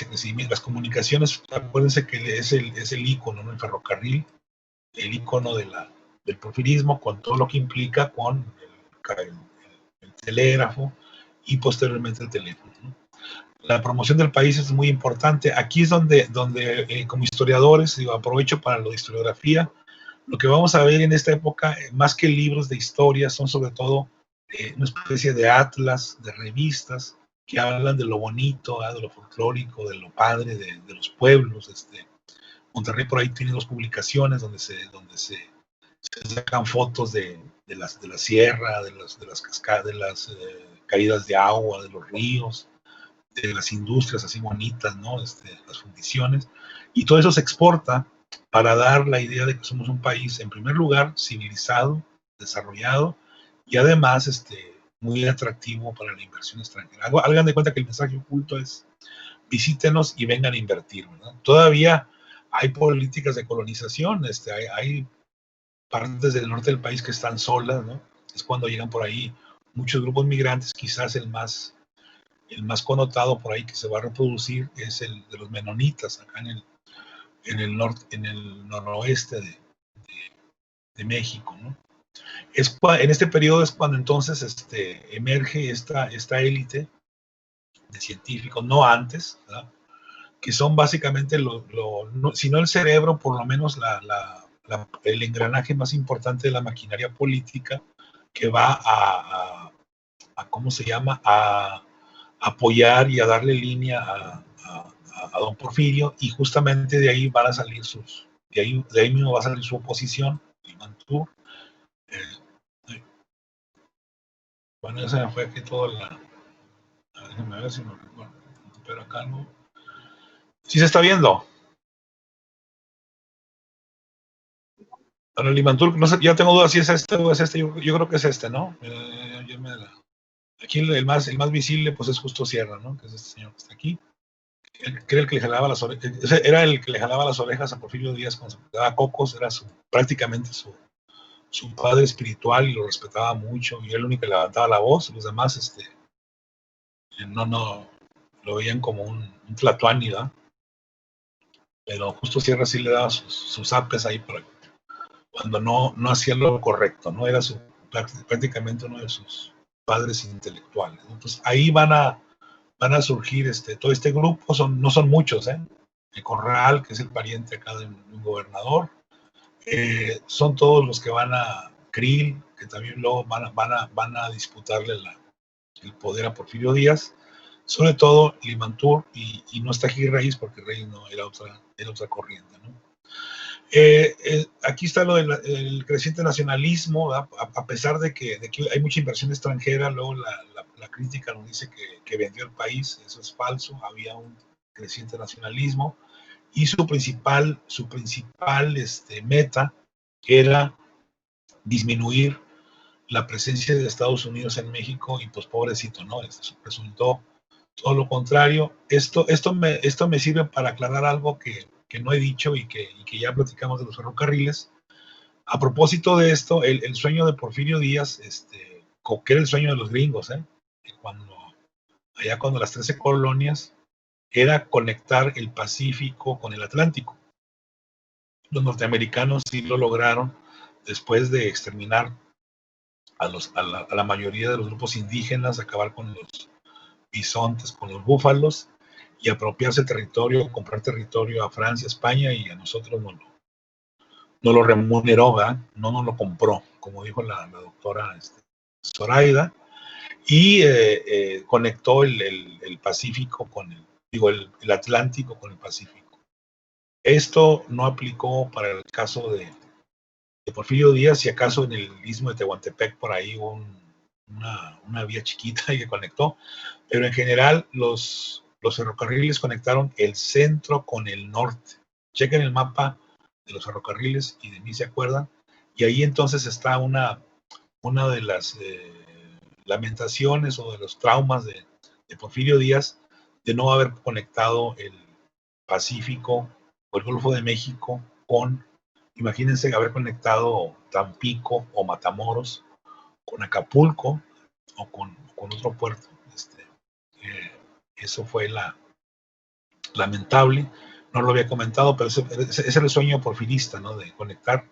crecimiento. Las comunicaciones, acuérdense que es el ícono, ¿no? El ferrocarril, el ícono del porfirismo, con todo lo que implica con el telégrafo y posteriormente el teléfono, ¿no? La promoción del país es muy importante. Aquí es donde como historiadores, aprovecho para lo de historiografía, lo que vamos a ver en esta época, más que libros de historia, son sobre todo una especie de atlas, de revistas, que hablan de lo bonito, de lo folclórico, de lo padre de los pueblos. Monterrey por ahí tiene 2 publicaciones donde se sacan fotos de la sierra, de las cascadas, de las caídas de agua, de los ríos, de las industrias así bonitas, ¿no? Las fundiciones, y todo eso se exporta para dar la idea de que somos un país, en primer lugar, civilizado, desarrollado, y además muy atractivo para la inversión extranjera. Hagan de cuenta que el mensaje oculto es: visítenos y vengan a invertir, ¿verdad? Todavía hay políticas de colonización, hay partes del norte del país que están solas, ¿no? Es cuando llegan por ahí muchos grupos migrantes. Quizás el más connotado por ahí que se va a reproducir es el de los menonitas, acá en el noroeste de México, ¿no? En este periodo es cuando entonces emerge esta élite de científicos, no antes, ¿verdad? Que son básicamente, si no el cerebro, por lo menos el engranaje más importante de la maquinaria política, que va a ¿cómo se llama?, a apoyar y a darle línea a don Porfirio, y justamente de ahí van a salir de ahí mismo va a salir su oposición, Limantur. Bueno, esa fue aquí toda déjenme ver si me recuerdo, pero acá no. ¿Sí se está viendo? Ahora, Limantur, no sé, ya tengo dudas si es este o es este. Yo creo que es ¿no? Aquí el más visible pues es Justo Sierra, ¿no? Que es este señor que está aquí. Que era el que le jalaba las orejas, era el que le jalaba las orejas a Porfirio Díaz cuando se daba cocos, era prácticamente su padre espiritual, y lo respetaba mucho, y era el único que levantaba la voz. Los demás no lo veían como un tlatoani, ¿verdad? Pero Justo Sierra sí le daba sus apes ahí para cuando no hacía lo correcto, ¿no? Era prácticamente uno de sus padres intelectuales, ¿no? Entonces ahí van a surgir todo este grupo. No son muchos, el Corral, que es el pariente acá de un gobernador, son todos los que van a Krill, que también luego van a disputarle el poder a Porfirio Díaz, sobre todo Limantur, y no está aquí Reyes, porque Reyes no era otra corriente, ¿no? Aquí está lo del creciente nacionalismo, a pesar de que hay mucha inversión extranjera. Luego la crítica nos dice que vendió el país. Eso es falso. Había un creciente nacionalismo, y su principal meta era disminuir la presencia de Estados Unidos en México, y pues pobrecito, ¿no? Resultó todo lo contrario. Esto me sirve para aclarar algo que no he dicho y que ya platicamos de los ferrocarriles. A propósito de esto, el sueño de Porfirio Díaz, que era el sueño de los gringos, cuando las 13 colonias, era conectar el Pacífico con el Atlántico. Los norteamericanos sí lo lograron después de exterminar a la mayoría de los grupos indígenas, acabar con los bisontes, con los búfalos, y apropiarse territorio, comprar territorio a Francia, España, y a nosotros no lo remuneró, ¿verdad? No nos lo compró, como dijo la doctora Zoraida, y conectó el Pacífico el Atlántico con el Pacífico. Esto no aplicó para el caso de Porfirio Díaz. Si acaso en el istmo de Tehuantepec por ahí hubo una vía chiquita y que conectó, pero en general los ferrocarriles conectaron el centro con el norte. Chequen el mapa de los ferrocarriles y de mí se acuerdan, y ahí entonces está una de las lamentaciones o de los traumas de Porfirio Díaz, de no haber conectado el Pacífico o el Golfo de México imagínense haber conectado Tampico o Matamoros con Acapulco o con otro puerto. Eso fue lamentable. No lo había comentado, pero ese era el sueño porfirista, ¿no? De conectar,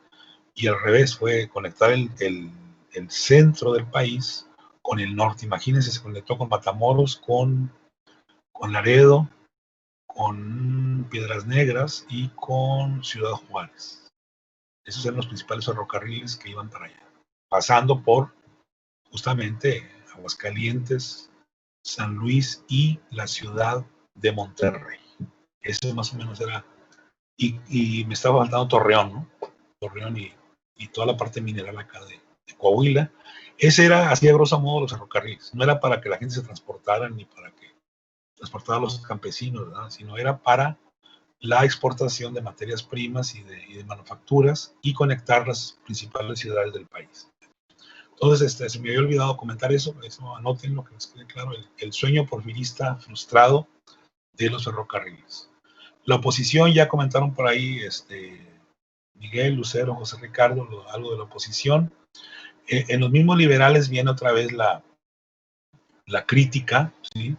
y al revés, fue conectar el centro del país con el norte. Imagínense, se conectó con Matamoros, con Laredo, con Piedras Negras y con Ciudad Juárez. Esos eran los principales ferrocarriles que iban para allá, pasando por justamente Aguascalientes, San Luis y la ciudad de Monterrey. Eso más o menos era, y me estaba faltando Torreón, ¿no? Torreón y toda la parte mineral acá de Coahuila. Ese era, así a grosso modo, los ferrocarriles. No era para que la gente se transportara, ni para que transportar a los campesinos, ¿verdad? Sino era para la exportación de materias primas y de manufacturas y conectar las principales ciudades del país. Entonces, se me había olvidado comentar eso anoten lo que les quede claro, el sueño porfirista frustrado de los ferrocarriles. La oposición, ya comentaron por ahí, Miguel, Lucero, José Ricardo, algo de la oposición. En los mismos liberales viene otra vez la crítica, ¿sí?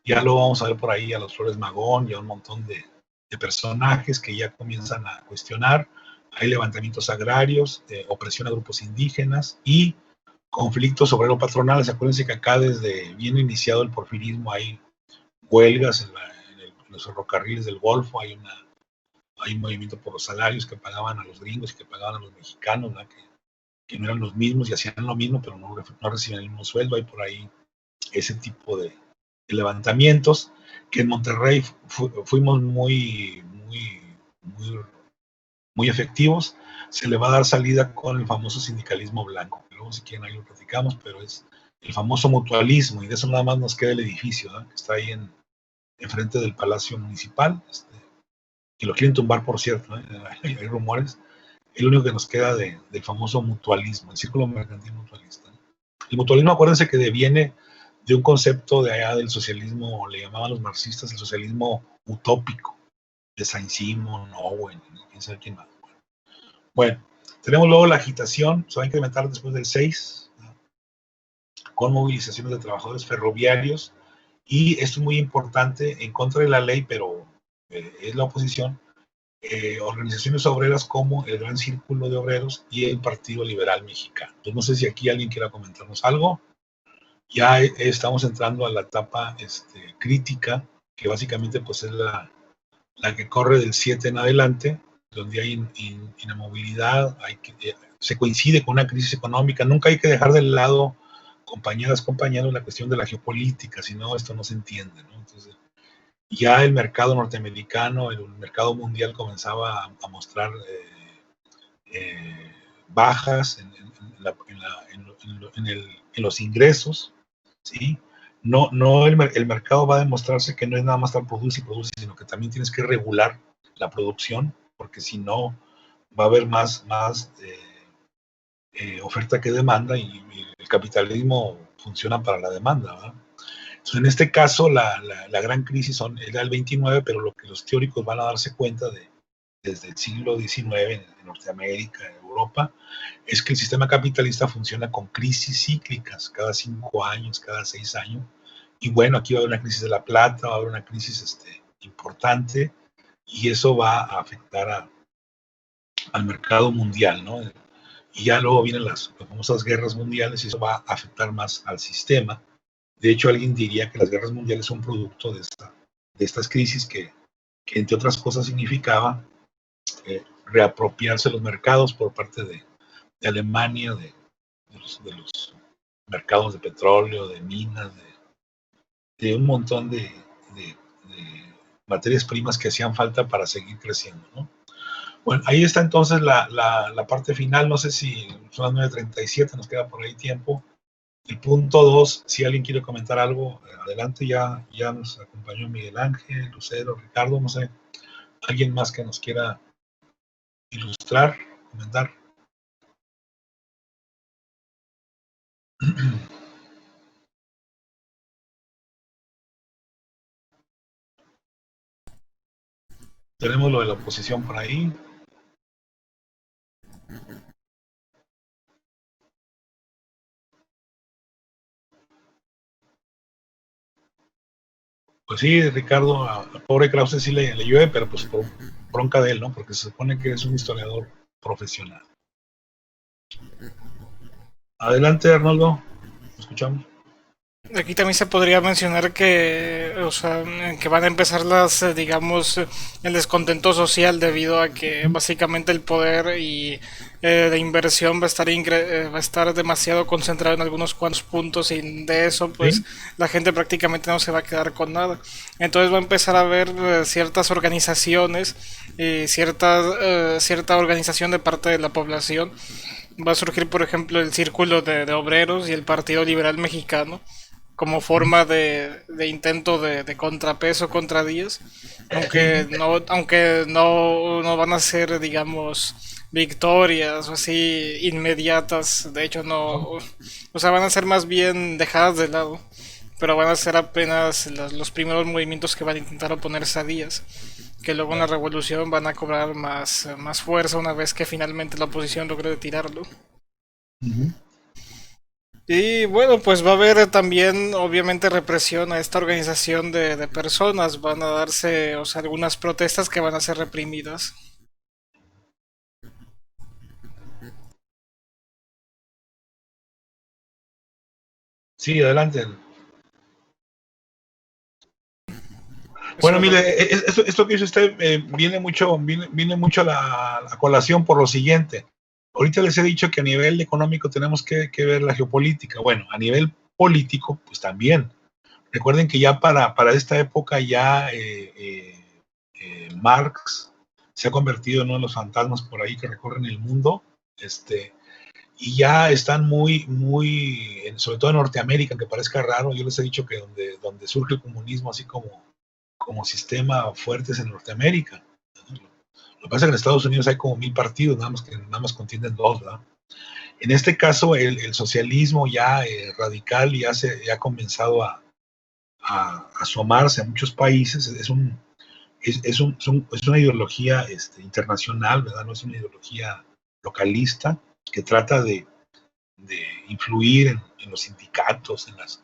Ya lo vamos a ver por ahí a los Flores Magón y a un montón de personajes que ya comienzan a cuestionar. Hay levantamientos agrarios, opresión a grupos indígenas y conflictos obrero-patronales. Acuérdense que acá desde bien iniciado el porfirismo hay huelgas en los ferrocarriles del Golfo, hay un movimiento por los salarios que pagaban a los gringos y que pagaban a los mexicanos, ¿verdad? Que no eran los mismos y hacían lo mismo, pero no recibían el mismo sueldo. Hay por ahí ese tipo de levantamientos, que en Monterrey fuimos muy efectivos. Se le va a dar salida con el famoso sindicalismo blanco, que luego si quieren ahí lo platicamos, pero es el famoso mutualismo, y de eso nada más nos queda el edificio, ¿no? Que está ahí enfrente del Palacio Municipal, que lo quieren tumbar, por cierto, ¿eh? Hay rumores. El único que nos queda del famoso mutualismo, el círculo mercantil mutualista. El mutualismo, acuérdense que deviene de un concepto de allá del socialismo, le llamaban los marxistas el socialismo utópico, de Saint-Simon, Owen, quién sabe quién más. Bueno, tenemos luego la agitación, se va a incrementar después del 6, ¿no? Con movilizaciones de trabajadores ferroviarios, y esto es muy importante, en contra de la ley, pero es la oposición, organizaciones obreras como el Gran Círculo de Obreros y el Partido Liberal Mexicano. Entonces, no sé si aquí alguien quiera comentarnos algo. Ya estamos entrando a la etapa crítica, que básicamente pues es la que corre del 7 en adelante, donde hay inamovilidad, se coincide con una crisis económica. Nunca hay que dejar de lado, compañeros, la cuestión de la geopolítica, si no, esto no se entiende, ¿no? Entonces, ya el mercado norteamericano, el mercado mundial comenzaba a mostrar bajas en los ingresos, ¿sí? No el mercado va a demostrarse que no es nada más estar produce y produce, sino que también tienes que regular la producción, porque si no va a haber más oferta que demanda, y el capitalismo funciona para la demanda, ¿verdad? Entonces, en este caso, la gran crisis era el 29, pero lo que los teóricos van a darse cuenta desde el siglo XIX en Norteamérica, en Europa, es que el sistema capitalista funciona con crisis cíclicas, cada 5 años, cada 6 años. Y bueno, aquí va a haber una crisis de la plata, va a haber una crisis importante, y eso va a afectar al mercado mundial, ¿no? Y ya luego vienen las famosas guerras mundiales, y eso va a afectar más al sistema. De hecho, alguien diría que las guerras mundiales son producto de estas crisis que entre otras cosas significaba reapropiarse los mercados por parte de Alemania, de los mercados de petróleo, de minas, de un montón de materias primas que hacían falta para seguir creciendo, ¿no? Bueno, ahí está entonces la parte final. No sé si son las 9:37, nos queda por ahí tiempo. El punto 2, si alguien quiere comentar algo, adelante. Ya nos acompañó Miguel Ángel, Lucero, Ricardo, no sé, alguien más que nos quiera ilustrar, comentar. Tenemos lo de la oposición por ahí. Pues sí, Ricardo, al pobre Krause sí le llueve, pero pues por bronca de él, ¿no? Porque se supone que es un historiador profesional. Adelante, Arnoldo, escuchamos. Aquí también se podría mencionar que, o sea, que van a empezar digamos, el descontento social debido a que básicamente el poder y de inversión va a estar demasiado concentrado en algunos cuantos puntos, y de eso pues ¿sí? La gente prácticamente no se va a quedar con nada. Entonces va a empezar a haber ciertas organizaciones y cierta organización de parte de la población. Va a surgir, por ejemplo, el Círculo de Obreros y el Partido Liberal Mexicano, como forma de intento de contrapeso contra Díaz, aunque no van a ser, digamos, victorias o así inmediatas. De hecho no, o sea, van a ser más bien dejadas de lado, pero van a ser apenas los primeros movimientos que van a intentar oponerse a Díaz, que luego en la revolución van a cobrar más fuerza una vez que finalmente la oposición logre tirarlo. Y bueno, pues va a haber también obviamente represión a esta organización de personas. Van a darse, o sea, algunas protestas que van a ser reprimidas. Sí, adelante. Bueno, mire, esto que dice usted viene mucho a colación por lo siguiente. Ahorita les he dicho que a nivel económico tenemos que ver la geopolítica. Bueno, a nivel político, pues también. Recuerden que ya para esta época ya Marx se ha convertido en uno de los fantasmas por ahí que recorren el mundo, y ya están muy, sobre todo en Norteamérica, que parezca raro. Yo les he dicho que donde surge el comunismo así como sistema fuerte es en Norteamérica. Lo que pasa es que en Estados Unidos hay como 1000 partidos, nada más contienen 2, ¿verdad? En este caso, el socialismo ya radical ya ha comenzado a asomarse a muchos países. Es una ideología internacional, ¿verdad? No es una ideología localista que trata de influir en los sindicatos, en las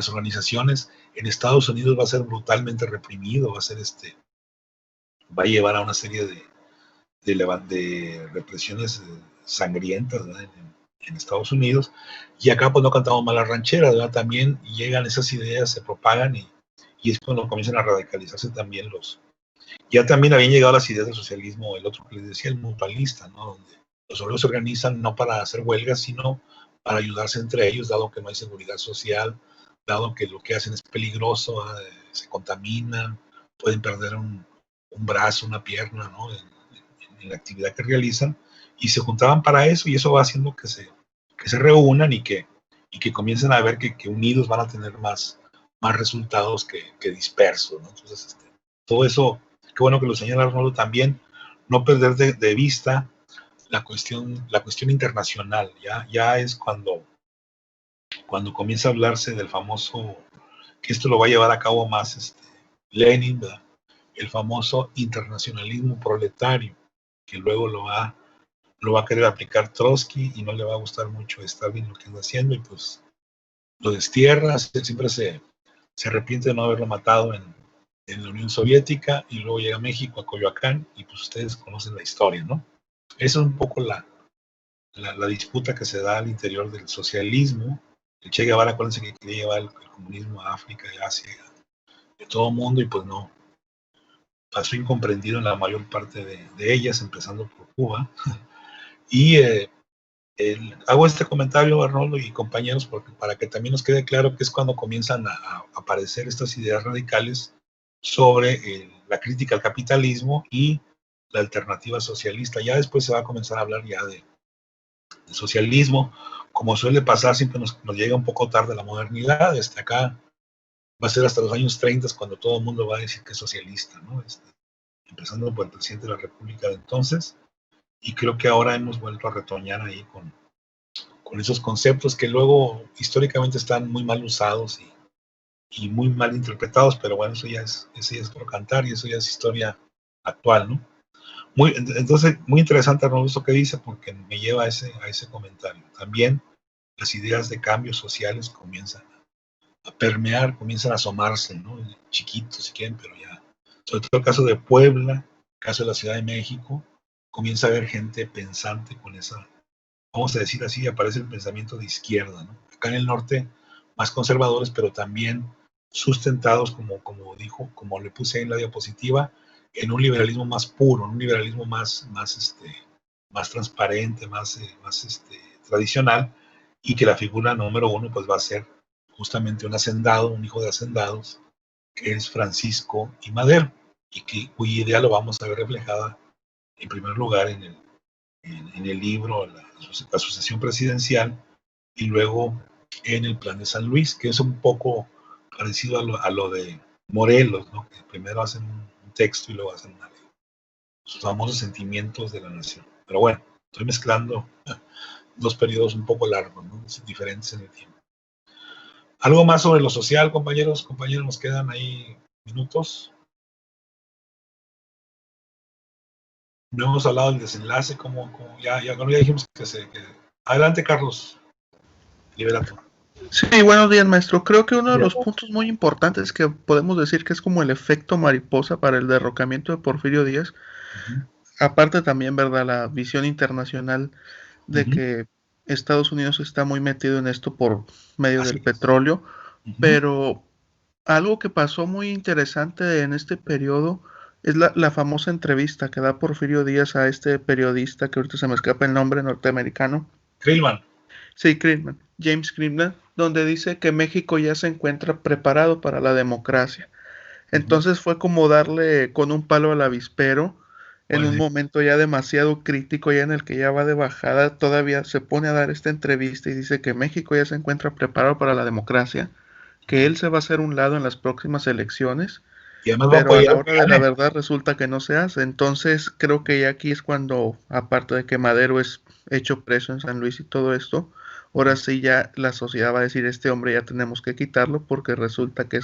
organizaciones. En Estados Unidos va a ser brutalmente reprimido, va a llevar a una serie de represiones sangrientas, ¿verdad? En Estados Unidos. Y acá pues no cantamos malas rancheras, ¿verdad? También llegan esas ideas, se propagan y es cuando comienzan a radicalizarse también ya también habían llegado las ideas del socialismo, el otro que les decía, el mutualista, ¿no? Donde los obreros se organizan no para hacer huelgas, sino para ayudarse entre ellos, dado que no hay seguridad social, dado que lo que hacen es peligroso, se contaminan, pueden perder un brazo, una pierna, ¿no? En la actividad que realizan, y se juntaban para eso, y eso va haciendo que se reúnan y que comiencen a ver que unidos van a tener más resultados que dispersos, ¿no? Entonces, todo eso, qué bueno que lo señala Arnoldo también, no perder de vista la cuestión internacional. Ya es cuando comienza a hablarse del famoso, que esto lo va a llevar a cabo más Lenin, ¿verdad? El famoso internacionalismo proletario, que luego lo va a querer aplicar Trotsky y no le va a gustar mucho a Stalin lo que anda haciendo, y pues lo destierra. Siempre se arrepiente de no haberlo matado en la Unión Soviética, y luego llega a México, a Coyoacán, y pues ustedes conocen la historia, ¿no? Esa es un poco la disputa que se da al interior del socialismo. El Che Guevara, acuérdense que quería llevar el comunismo a África y Asia, de todo el mundo, y pues no, pasó incomprendido en la mayor parte de ellas, empezando por Cuba. Y hago este comentario, Arnoldo y compañeros, porque para que también nos quede claro que es cuando comienzan a aparecer estas ideas radicales sobre la crítica al capitalismo y la alternativa socialista. Ya después se va a comenzar a hablar ya de socialismo, como suele pasar, siempre nos llega un poco tarde la modernidad. Acá va a ser hasta los años 30 cuando todo el mundo va a decir que es socialista, ¿no? Empezando por el presidente de la República de entonces, y creo que ahora hemos vuelto a retoñar ahí con esos conceptos que luego históricamente están muy mal usados y muy mal interpretados, pero bueno, eso ya es por cantar, y eso ya es historia actual, ¿no? Entonces, muy interesante, Arnoldo, eso que dice, porque me lleva a ese comentario. También las ideas de cambios sociales comienzan a permear, comienzan a asomarse, ¿no? Chiquitos si quieren, pero ya. Sobre todo el caso de Puebla, el caso de la Ciudad de México, comienza a haber gente pensante con esa, vamos a decir así, aparece el pensamiento de izquierda, ¿no? Acá en el norte, más conservadores, pero también sustentados, como le puse ahí en la diapositiva, en un liberalismo más puro, en un liberalismo más transparente, más tradicional, y que la figura número uno pues va a ser justamente un hacendado, un hijo de hacendados, que es Francisco I. Madero, y cuya idea lo vamos a ver reflejada en primer lugar en el libro La sucesión presidencial, y luego en el plan de San Luis, que es un poco parecido a lo de Morelos, ¿no? Que primero hacen un texto y luego hacen una ley. Sus famosos sentimientos de la nación. Pero bueno, estoy mezclando dos periodos un poco largos, ¿no? Diferentes en el tiempo. ¿Algo más sobre lo social, compañeros? Compañeros, nos quedan ahí minutos. No hemos hablado del desenlace, como ya dijimos que Adelante, Carlos. Liberato. Sí, buenos días, maestro. Creo que uno de los puntos muy importantes que podemos decir que es como el efecto mariposa para el derrocamiento de Porfirio Díaz, aparte también, ¿verdad?, la visión internacional de que Estados Unidos está muy metido en esto por medio del petróleo, pero algo que pasó muy interesante en este periodo es la famosa entrevista que da Porfirio Díaz a este periodista, que ahorita se me escapa el nombre, norteamericano. Krillman. Sí, Krillman, James Krillman, donde dice que México ya se encuentra preparado para la democracia. Entonces fue como darle con un palo al avispero en un momento ya demasiado crítico, ya en el que ya va de bajada, todavía se pone a dar esta entrevista y dice que México ya se encuentra preparado para la democracia, que él se va a hacer un lado en las próximas elecciones, pero a la hora de la verdad resulta que no se hace. Entonces creo que ya aquí es cuando, aparte de que Madero es hecho preso en San Luis y todo esto, ahora sí ya la sociedad va a decir, este hombre ya tenemos que quitarlo porque resulta que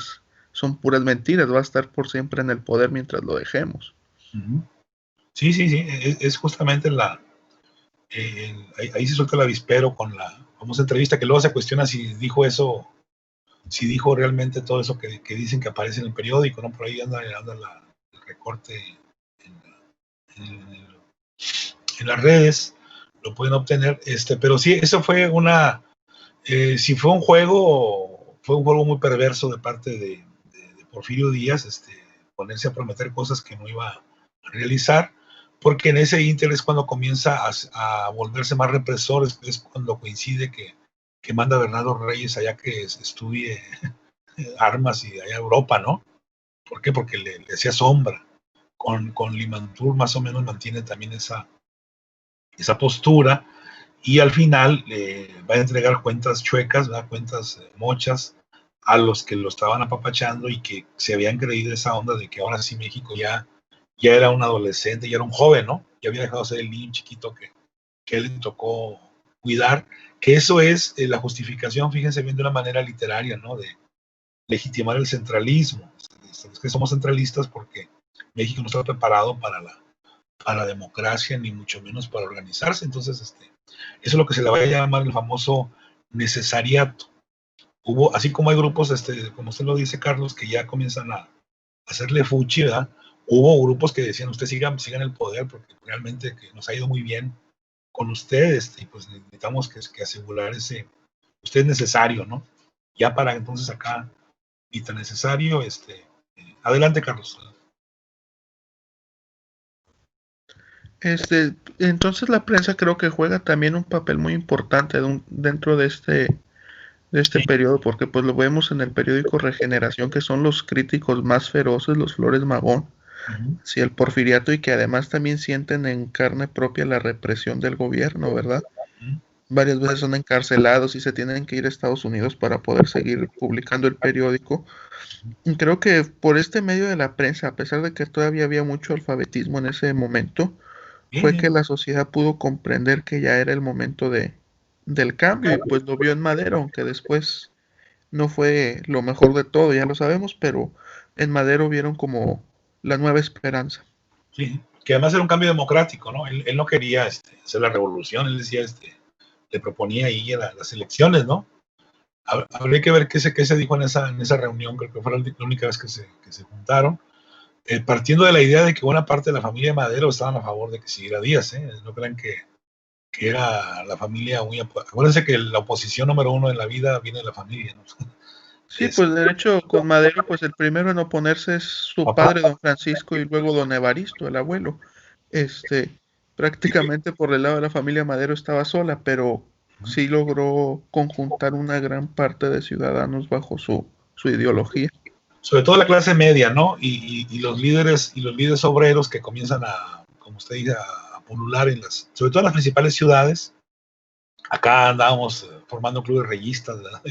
son puras mentiras, va a estar por siempre en el poder mientras lo dejemos. Sí, es justamente ahí se suelta el avispero con la famosa entrevista, que luego se cuestiona si dijo eso, si dijo realmente todo eso que dicen que aparece en el periódico, ¿no? Por ahí anda el recorte en las redes, lo pueden obtener, pero sí, eso fue si fue un juego muy perverso de parte de Porfirio Díaz, ponerse a prometer cosas que no iba a realizar, porque en ese ínter es cuando comienza a volverse más represor, es cuando coincide que manda a Bernardo Reyes allá que estudie armas y allá a Europa, ¿no? ¿Por qué? Porque le hacía sombra. Con Limantour más o menos mantiene también esa postura, y al final va a entregar cuentas chuecas, ¿verdad? Cuentas mochas a los que lo estaban apapachando y que se habían creído esa onda de que ahora sí México ya era un adolescente, ya era un joven, ¿no? Ya había dejado de ser el niño chiquito que le tocó cuidar, que eso es la justificación, fíjense bien, de una manera literaria, ¿no? De legitimar el centralismo. Es que somos centralistas porque México no está preparado para la democracia, ni mucho menos para organizarse. Entonces, eso es lo que se le va a llamar el famoso necesariato. Así como hay grupos, como usted lo dice, Carlos, que ya comienzan a hacerle fuchi, ¿verdad? Hubo grupos que decían, usted sigan el poder porque realmente que nos ha ido muy bien con ustedes, y pues necesitamos que asegurar usted es necesario, ¿no? Ya para entonces acá, y tan necesario, adelante, Carlos. Entonces la prensa creo que juega también un papel muy importante dentro de este periodo, porque pues lo vemos en el periódico Regeneración, que son los críticos más feroces, los Flores Magón, sí, el porfiriato, y que además también sienten en carne propia la represión del gobierno, ¿verdad? Varias veces son encarcelados y se tienen que ir a Estados Unidos para poder seguir publicando el periódico. Y creo que por este medio de la prensa, a pesar de que todavía había mucho alfabetismo en ese momento, fue que la sociedad pudo comprender que ya era el momento del cambio, y pues lo vio en Madero, aunque después no fue lo mejor de todo, ya lo sabemos, pero en Madero vieron como la nueva esperanza. Sí, que además era un cambio democrático, ¿no? Él no quería hacer la revolución, él decía, le proponía ahí las elecciones, ¿no? Habría que ver qué se dijo en esa reunión, creo que fue la única vez que se juntaron, partiendo de la idea de que buena parte de la familia de Madero estaban a favor de que siguiera Díaz, no crean que era la familia muy... Acuérdense que la oposición número uno en la vida viene de la familia, ¿no? Sí, pues de hecho con Madero, pues el primero en oponerse es su padre, don Francisco, y luego don Evaristo, el abuelo. Prácticamente por el lado de la familia Madero estaba sola, pero sí logró conjuntar una gran parte de ciudadanos bajo su ideología. Sobre todo la clase media, ¿no? Y los líderes obreros que comienzan como usted dice, a pulular sobre todo en las principales ciudades. Acá andábamos formando un club de reyistas, ¿verdad?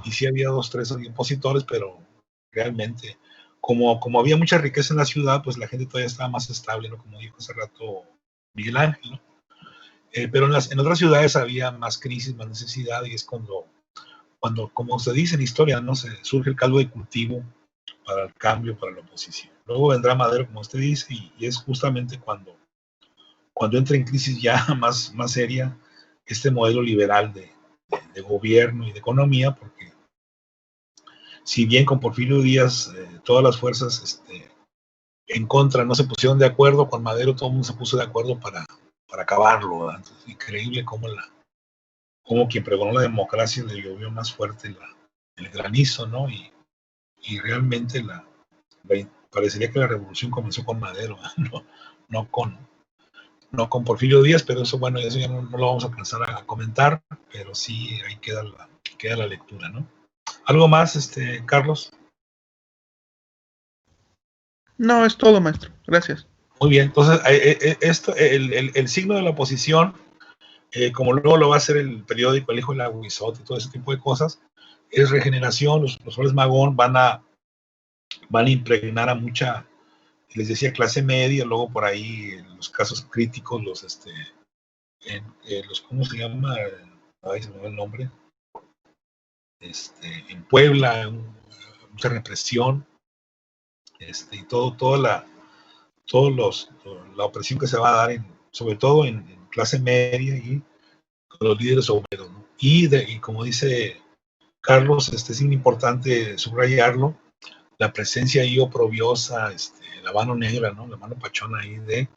Y sí había 2, 3 opositores, pero realmente, como había mucha riqueza en la ciudad, pues la gente todavía estaba más estable, ¿no? Como dijo hace rato Miguel Ángel, ¿no? Pero en otras ciudades había más crisis, más necesidad, y es cuando como se dice en historia, ¿no? Surge el caldo de cultivo para el cambio, para la oposición. Luego vendrá Madero, como usted dice, y es justamente cuando entra en crisis ya más seria este modelo liberal de gobierno y de economía, porque si bien con Porfirio Díaz todas las fuerzas en contra no se pusieron de acuerdo, con Madero todo el mundo se puso de acuerdo para acabarlo, ¿verdad? Entonces, increíble cómo quien pregonó la democracia le llovió más fuerte el granizo, ¿no? Y realmente parecería que la revolución comenzó con Madero, no con Porfirio Díaz, pero eso, bueno, eso ya no lo vamos a alcanzar a comentar, pero sí ahí queda la lectura, ¿no? ¿Algo más, Carlos? No, es todo, maestro. Gracias. Muy bien, entonces, el signo de la oposición, como luego lo va a hacer el periódico El Hijo de la Huizot y todo ese tipo de cosas, es regeneración. Los Flores Magón van a impregnar a mucha, les decía, clase media. Luego por ahí en los casos críticos, los ¿cómo se llama? Ay, se me va el nombre. En Puebla, mucha represión, y toda la opresión que se va a dar, sobre todo en clase media y con los líderes obreros, ¿no? Y como dice Carlos, es importante subrayarlo, la presencia ahí oprobiosa, la mano negra, ¿no? La mano pachona ahí de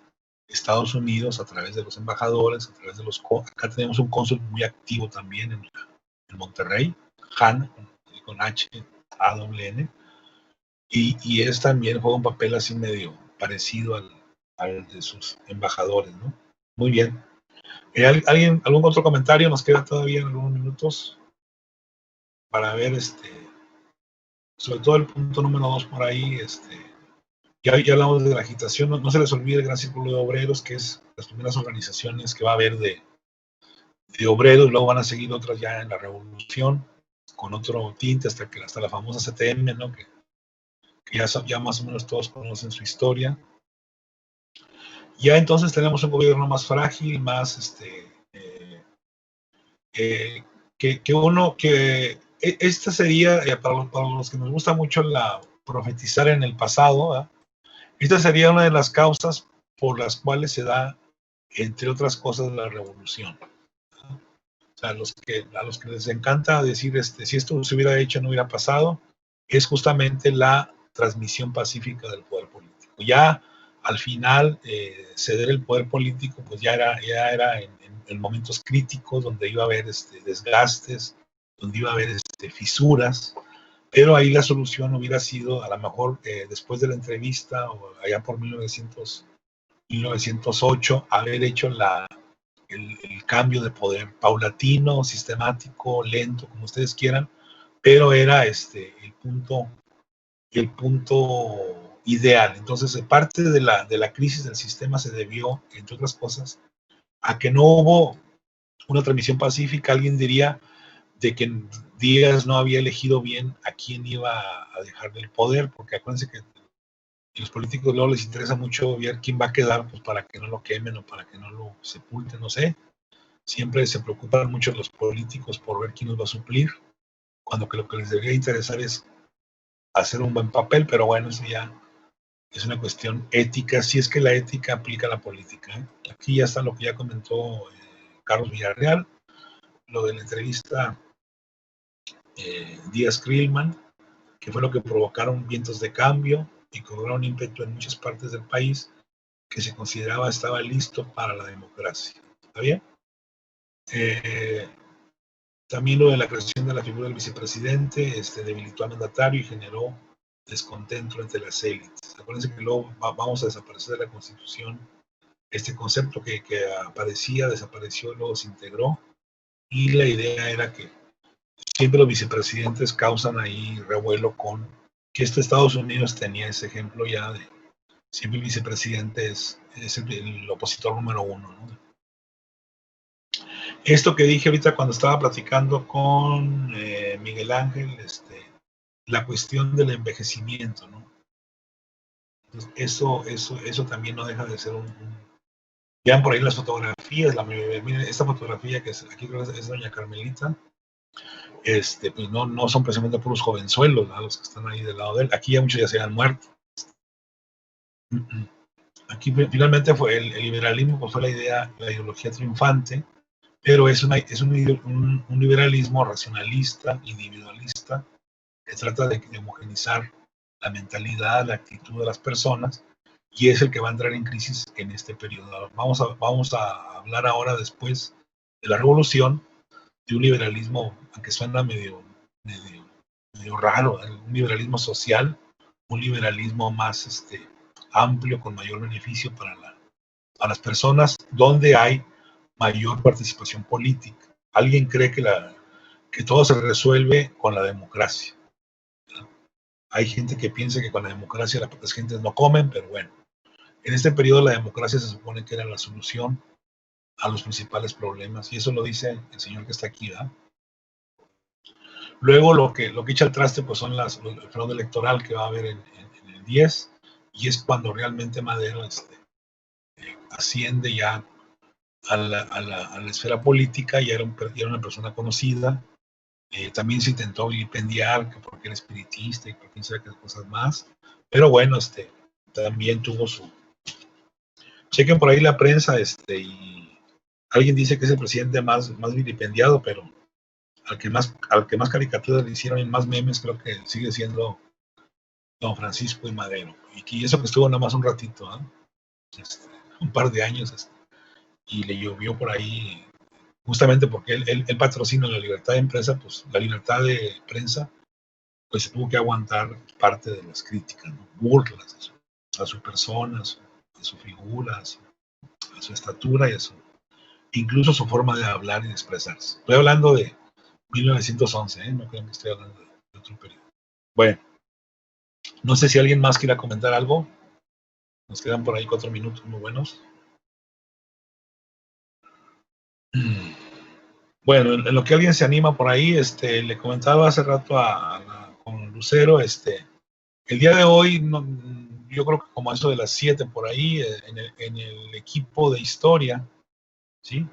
Estados Unidos a través de los embajadores, a través de acá tenemos un cónsul muy activo también en Monterrey, Han, con H-A-N, y es también juega un papel así medio parecido al de sus embajadores, ¿no? Muy bien. ¿Algún otro comentario? Nos queda todavía en algunos minutos para ver, sobre todo el punto número 2 por ahí, ya hablamos de la agitación. No se les olvide el Gran Círculo de Obreros, que es las primeras organizaciones que va a haber de obreros. Luego van a seguir otras ya en la Revolución, con otro tinte, hasta la famosa CTM, ¿no? Que ya más o menos todos conocen su historia. Ya entonces tenemos un gobierno más frágil, más esta sería, para los que nos gusta mucho profetizar en el pasado, ¿verdad? Esta sería una de las causas por las cuales se da, entre otras cosas, la revolución. O sea, a los que les encanta decir, si esto se hubiera hecho, no hubiera pasado, es justamente la transmisión pacífica del poder político. Ya al final, ceder el poder político, pues ya era en momentos críticos donde iba a haber desgastes, donde iba a haber fisuras, pero ahí la solución hubiera sido, a lo mejor, después de la entrevista, o allá por 1908, haber hecho el cambio de poder paulatino, sistemático, lento, como ustedes quieran, pero era el punto ideal. Entonces, parte de la crisis del sistema se debió, entre otras cosas, a que no hubo una transmisión pacífica. Alguien diría de que Díaz no había elegido bien a quién iba a dejar del poder, porque acuérdense que a los políticos luego les interesa mucho ver quién va a quedar, pues para que no lo quemen o para que no lo sepulten, no sé. Siempre se preocupan mucho los políticos por ver quién nos va a suplir, cuando que lo que les debería interesar es hacer un buen papel, pero bueno, eso ya es una cuestión ética, si es que la ética aplica a la política, ¿eh? Aquí ya está lo que ya comentó Carlos Villarreal, lo de la entrevista Díaz-Krillman, que fue lo que provocaron vientos de cambio y cobraron ímpetu en muchas partes del país que se consideraba estaba listo para la democracia. ¿Está bien? También lo de la creación de la figura del vicepresidente debilitó al mandatario y generó descontento entre las élites. Acuérdense que luego vamos a desaparecer de la Constitución este concepto que aparecía, desapareció, luego se integró, y la idea era que siempre los vicepresidentes causan ahí revuelo con que Estados Unidos tenía ese ejemplo ya de siempre el vicepresidente es el opositor número 1, ¿no? Esto que dije ahorita cuando estaba platicando con Miguel Ángel, la cuestión del envejecimiento, ¿no? Entonces, eso también no deja de ser vean por ahí las fotografías, miren, esta fotografía que aquí creo que es doña Carmelita, pues no son precisamente puros jovenzuelos, ¿no? Los que están ahí del lado de él. Aquí ya muchos ya se han muerto. Aquí finalmente fue el liberalismo, pues fue la ideología triunfante, pero es un liberalismo racionalista, individualista, que trata de homogenizar la mentalidad, la actitud de las personas, y es el que va a entrar en crisis en este periodo. Vamos a hablar ahora, después de la revolución, de un liberalismo, aunque suena medio raro, un liberalismo social, un liberalismo más amplio, con mayor beneficio para las personas, donde hay mayor participación política. Alguien cree que todo se resuelve con la democracia. Hay gente que piensa que con la democracia las gentes no comen, pero bueno, en este periodo la democracia se supone que era la solución a los principales problemas, y eso lo dice el señor que está aquí, ¿verdad? Luego lo que echa el traste pues son el fraude electoral que va a haber en el 10, y es cuando realmente Madero asciende ya a la esfera política, y era una persona conocida. También se intentó vilipendiar porque era espiritista y por quién sabe qué cosas más, pero bueno, también tuvo su... Chequen por ahí la prensa, y alguien dice que es el presidente más vilipendiado, pero al que más caricaturas le hicieron y más memes, creo que sigue siendo don Francisco y Madero, y eso que estuvo nada más un ratito, un par de años, y le llovió por ahí, justamente porque él patrocina la libertad de prensa, pues la libertad de prensa, pues se tuvo que aguantar parte de las críticas, ¿no? Burlas a su persona, a su figura, a su estatura, y incluso su forma de hablar y de expresarse. Estoy hablando de 1911, no crean que estoy hablando de otro periodo. Bueno, no sé si alguien más quiera comentar algo. Nos quedan por ahí 4 minutos muy buenos. Bueno, en lo que alguien se anima por ahí, le comentaba hace rato con Lucero, el día de hoy, yo creo que como eso de las 7 por ahí, en el equipo de historia, ¿sí?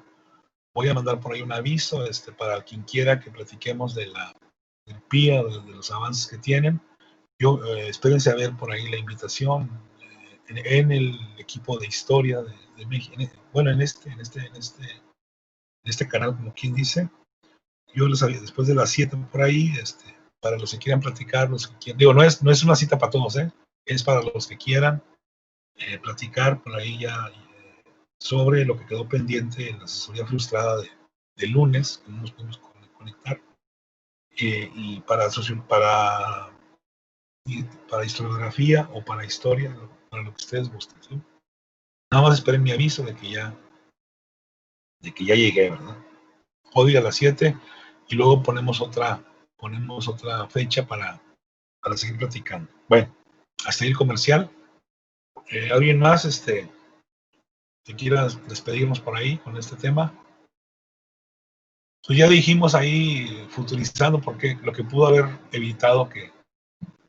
Voy a mandar por ahí un aviso, para quien quiera que platiquemos del PIA, de los avances que tienen. Espérense a ver por ahí la invitación en el equipo de historia de México, bueno, en este canal, como quien dice. Yo les aviso después de las 7 por ahí, para los que quieran platicar, los que quieran, digo, no es una cita para todos, es para los que quieran platicar por ahí ya sobre lo que quedó pendiente en la asesoría frustrada de lunes, que no nos podemos conectar, y para historiografía o para historia, para lo que ustedes gusten, ¿sí? Nada más esperen mi aviso de que ya llegué, ¿verdad? Hoy a las 7, y luego ponemos otra fecha para seguir platicando. Bueno, hasta ahí el comercial. ¿Alguien más que quiera despedirnos por ahí con este tema? Pues ya dijimos ahí, futurizando, porque lo que pudo haber evitado que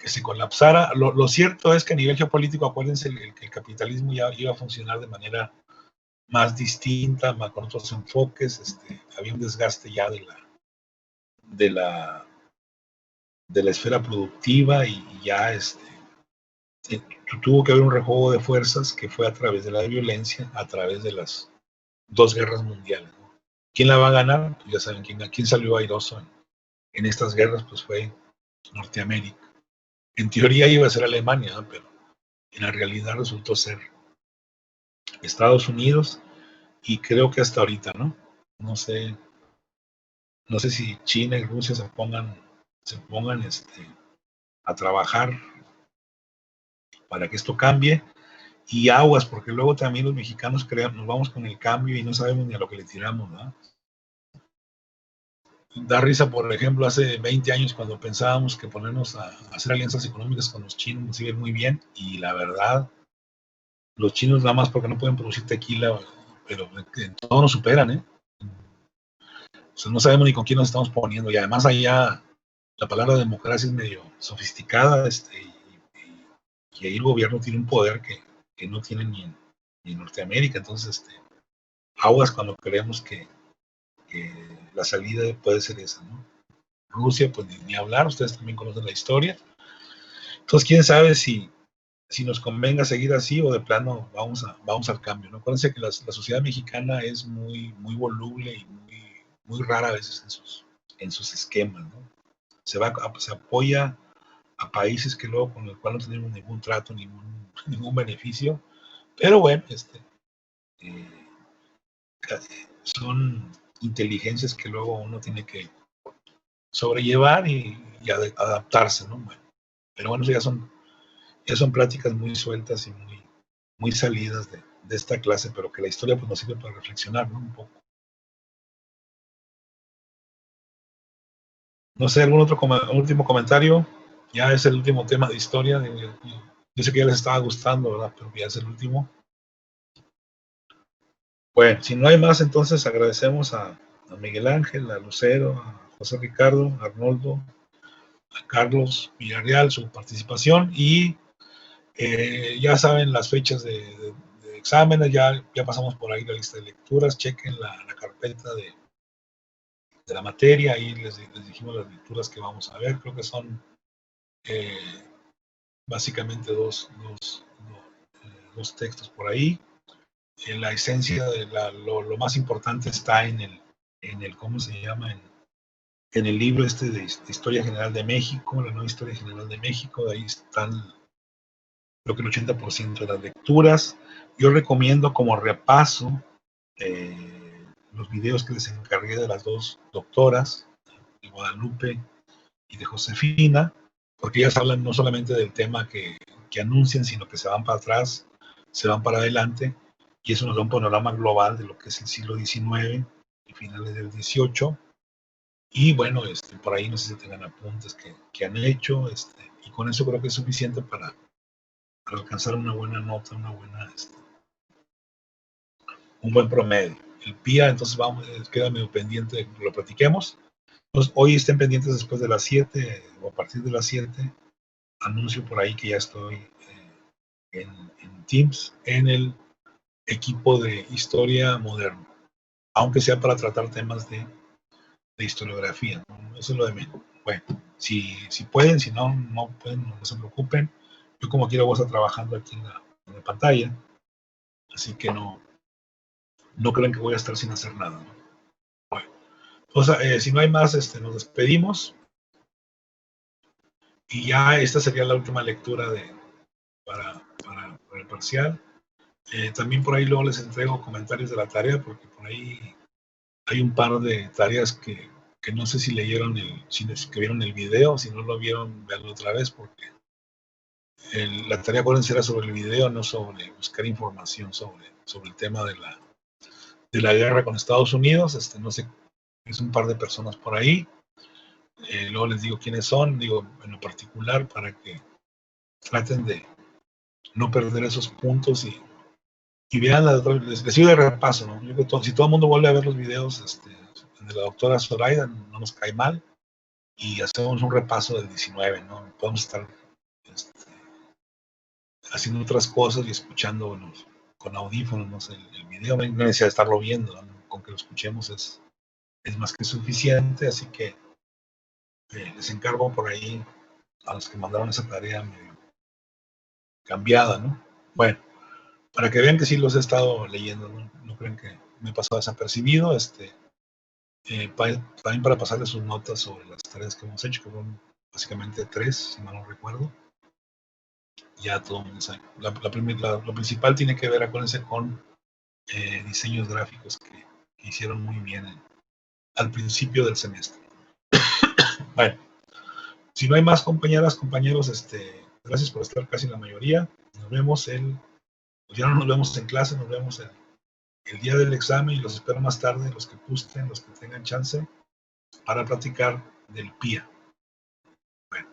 se colapsara. Lo cierto es que a nivel geopolítico, acuérdense que el capitalismo ya iba a funcionar de manera más distinta, más con otros enfoques. Había un desgaste ya de la esfera productiva, y ya tuvo que haber un rejuego de fuerzas que fue a través de la violencia, a través de las 2 guerras mundiales, ¿no? ¿Quién la va a ganar? Pues ya saben quién salió airoso en estas guerras, pues fue Norteamérica. En teoría iba a ser Alemania, ¿no? Pero en la realidad resultó ser Estados Unidos, y creo que hasta ahorita, ¿no? No sé si China y Rusia se pongan a trabajar para que esto cambie, y aguas, porque luego también los mexicanos nos vamos con el cambio y no sabemos ni a lo que le tiramos, ¿no? Da risa, por ejemplo, hace 20 años cuando pensábamos que ponernos a hacer alianzas económicas con los chinos nos iba muy bien, y la verdad, los chinos nada más porque no pueden producir tequila, pero en todo nos superan, O sea, no sabemos ni con quién nos estamos poniendo, y además allá la palabra democracia es medio sofisticada, y ahí el gobierno tiene un poder que no tiene ni en Norteamérica. Entonces, aguas cuando creemos que la salida puede ser esa, ¿no? Rusia, pues ni hablar, ustedes también conocen la historia. Entonces, quién sabe si nos convenga seguir así o de plano vamos al cambio, ¿no? Acuérdense que la sociedad mexicana es muy, muy voluble y muy rara a veces en sus esquemas, ¿no? Se apoya a países que luego con los cuales no tenemos ningún trato, ningún beneficio, pero bueno, son inteligencias que luego uno tiene que sobrellevar y adaptarse, ¿no? Bueno, pero bueno, ya son pláticas muy sueltas y muy salidas de esta clase, pero que la historia pues nos sirve para reflexionar, ¿no? Un poco. No sé, algún último comentario. Ya es el último tema de historia. Yo sé que ya les estaba gustando, ¿verdad? Pero ya es el último. Bueno, si no hay más, entonces agradecemos a Miguel Ángel, a Lucero, a José Ricardo, a Arnoldo, a Carlos Villarreal su participación, y ya saben las fechas de exámenes, ya pasamos por ahí la lista de lecturas, chequen la carpeta de la materia, ahí les dijimos las lecturas que vamos a ver. Creo que son básicamente dos textos por ahí. La esencia de lo más importante está en el ¿cómo se llama? En el libro de Historia General de México, la Nueva Historia General de México. De ahí están, creo que el 80% de las lecturas. Yo recomiendo como repaso los videos que les encargué de las dos doctoras, de Guadalupe y de Josefina, porque ellas hablan no solamente del tema que anuncian, sino que se van para atrás, se van para adelante, y eso nos da un panorama global de lo que es el siglo XIX y finales del XVIII. Y bueno, por ahí no sé si tengan apuntes que han hecho, y con eso creo que es suficiente para alcanzar una buena nota, un buen promedio. El PIA, entonces queda medio pendiente de que lo platiquemos. Entonces, hoy estén pendientes después de las 7 o a partir de las 7. Anuncio por ahí que ya estoy en Teams, en el equipo de historia moderna, aunque sea para tratar temas de historiografía, ¿no? Eso es lo de menos. Bueno, si pueden, si no pueden, no se preocupen. Yo como quiera voy a estar trabajando aquí en la pantalla, así que no crean que voy a estar sin hacer nada, ¿no? Bueno, entonces, si no hay más, nos despedimos. Y ya esta sería la última lectura para el parcial. También por ahí luego les entrego comentarios de la tarea, porque por ahí hay un par de tareas que no sé si leyeron si vieron el video. Si no lo vieron, veanlo otra vez, porque la tarea, acuérdense, era sobre el video, no sobre buscar información sobre el tema de la guerra con Estados Unidos. No sé, es un par de personas por ahí. Luego les digo quiénes son, digo en lo particular, para que traten de no perder esos puntos y vean les sigo de repaso, ¿no? Yo creo que si todo el mundo vuelve a ver los videos de la doctora Zoraida, no nos cae mal, y hacemos un repaso del 19, ¿no? Podemos estar haciendo otras cosas y escuchándonos con audífonos, no sé, el video, no hay necesidad de estarlo viendo, ¿no? Con que lo escuchemos es más que suficiente, así que les encargo por ahí a los que mandaron esa tarea medio cambiada, ¿no? Bueno, para que vean que sí los he estado leyendo, no creen que me he pasado desapercibido, también para pasarles sus notas sobre las tareas que hemos hecho, que fueron básicamente 3, si mal no recuerdo. Ya todo el mundo sabe. Lo principal tiene que ver, acuérdense, con diseños gráficos que hicieron muy bien al principio del semestre. Bueno, si no hay más compañeras, compañeros, gracias por estar casi la mayoría. Nos vemos pues ya no nos vemos en clase, nos vemos el día del examen, y los espero más tarde, los que gusten, los que tengan chance, para platicar del PIA. Bueno,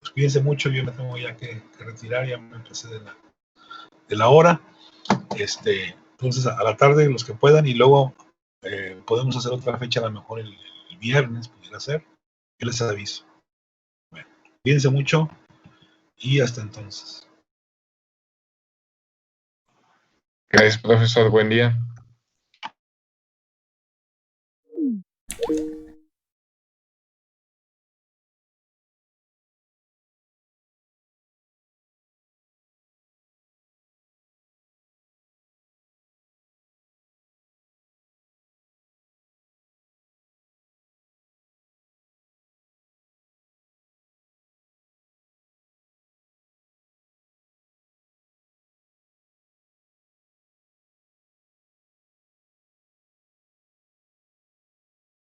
pues cuídense mucho, yo me tengo ya que retirar, ya me empecé de la hora. Entonces a la tarde los que puedan, y luego podemos hacer otra fecha, a lo mejor el viernes, pudiera ser. Yo les aviso. Bueno, cuídense mucho y hasta entonces. Gracias, profesor. Buen día.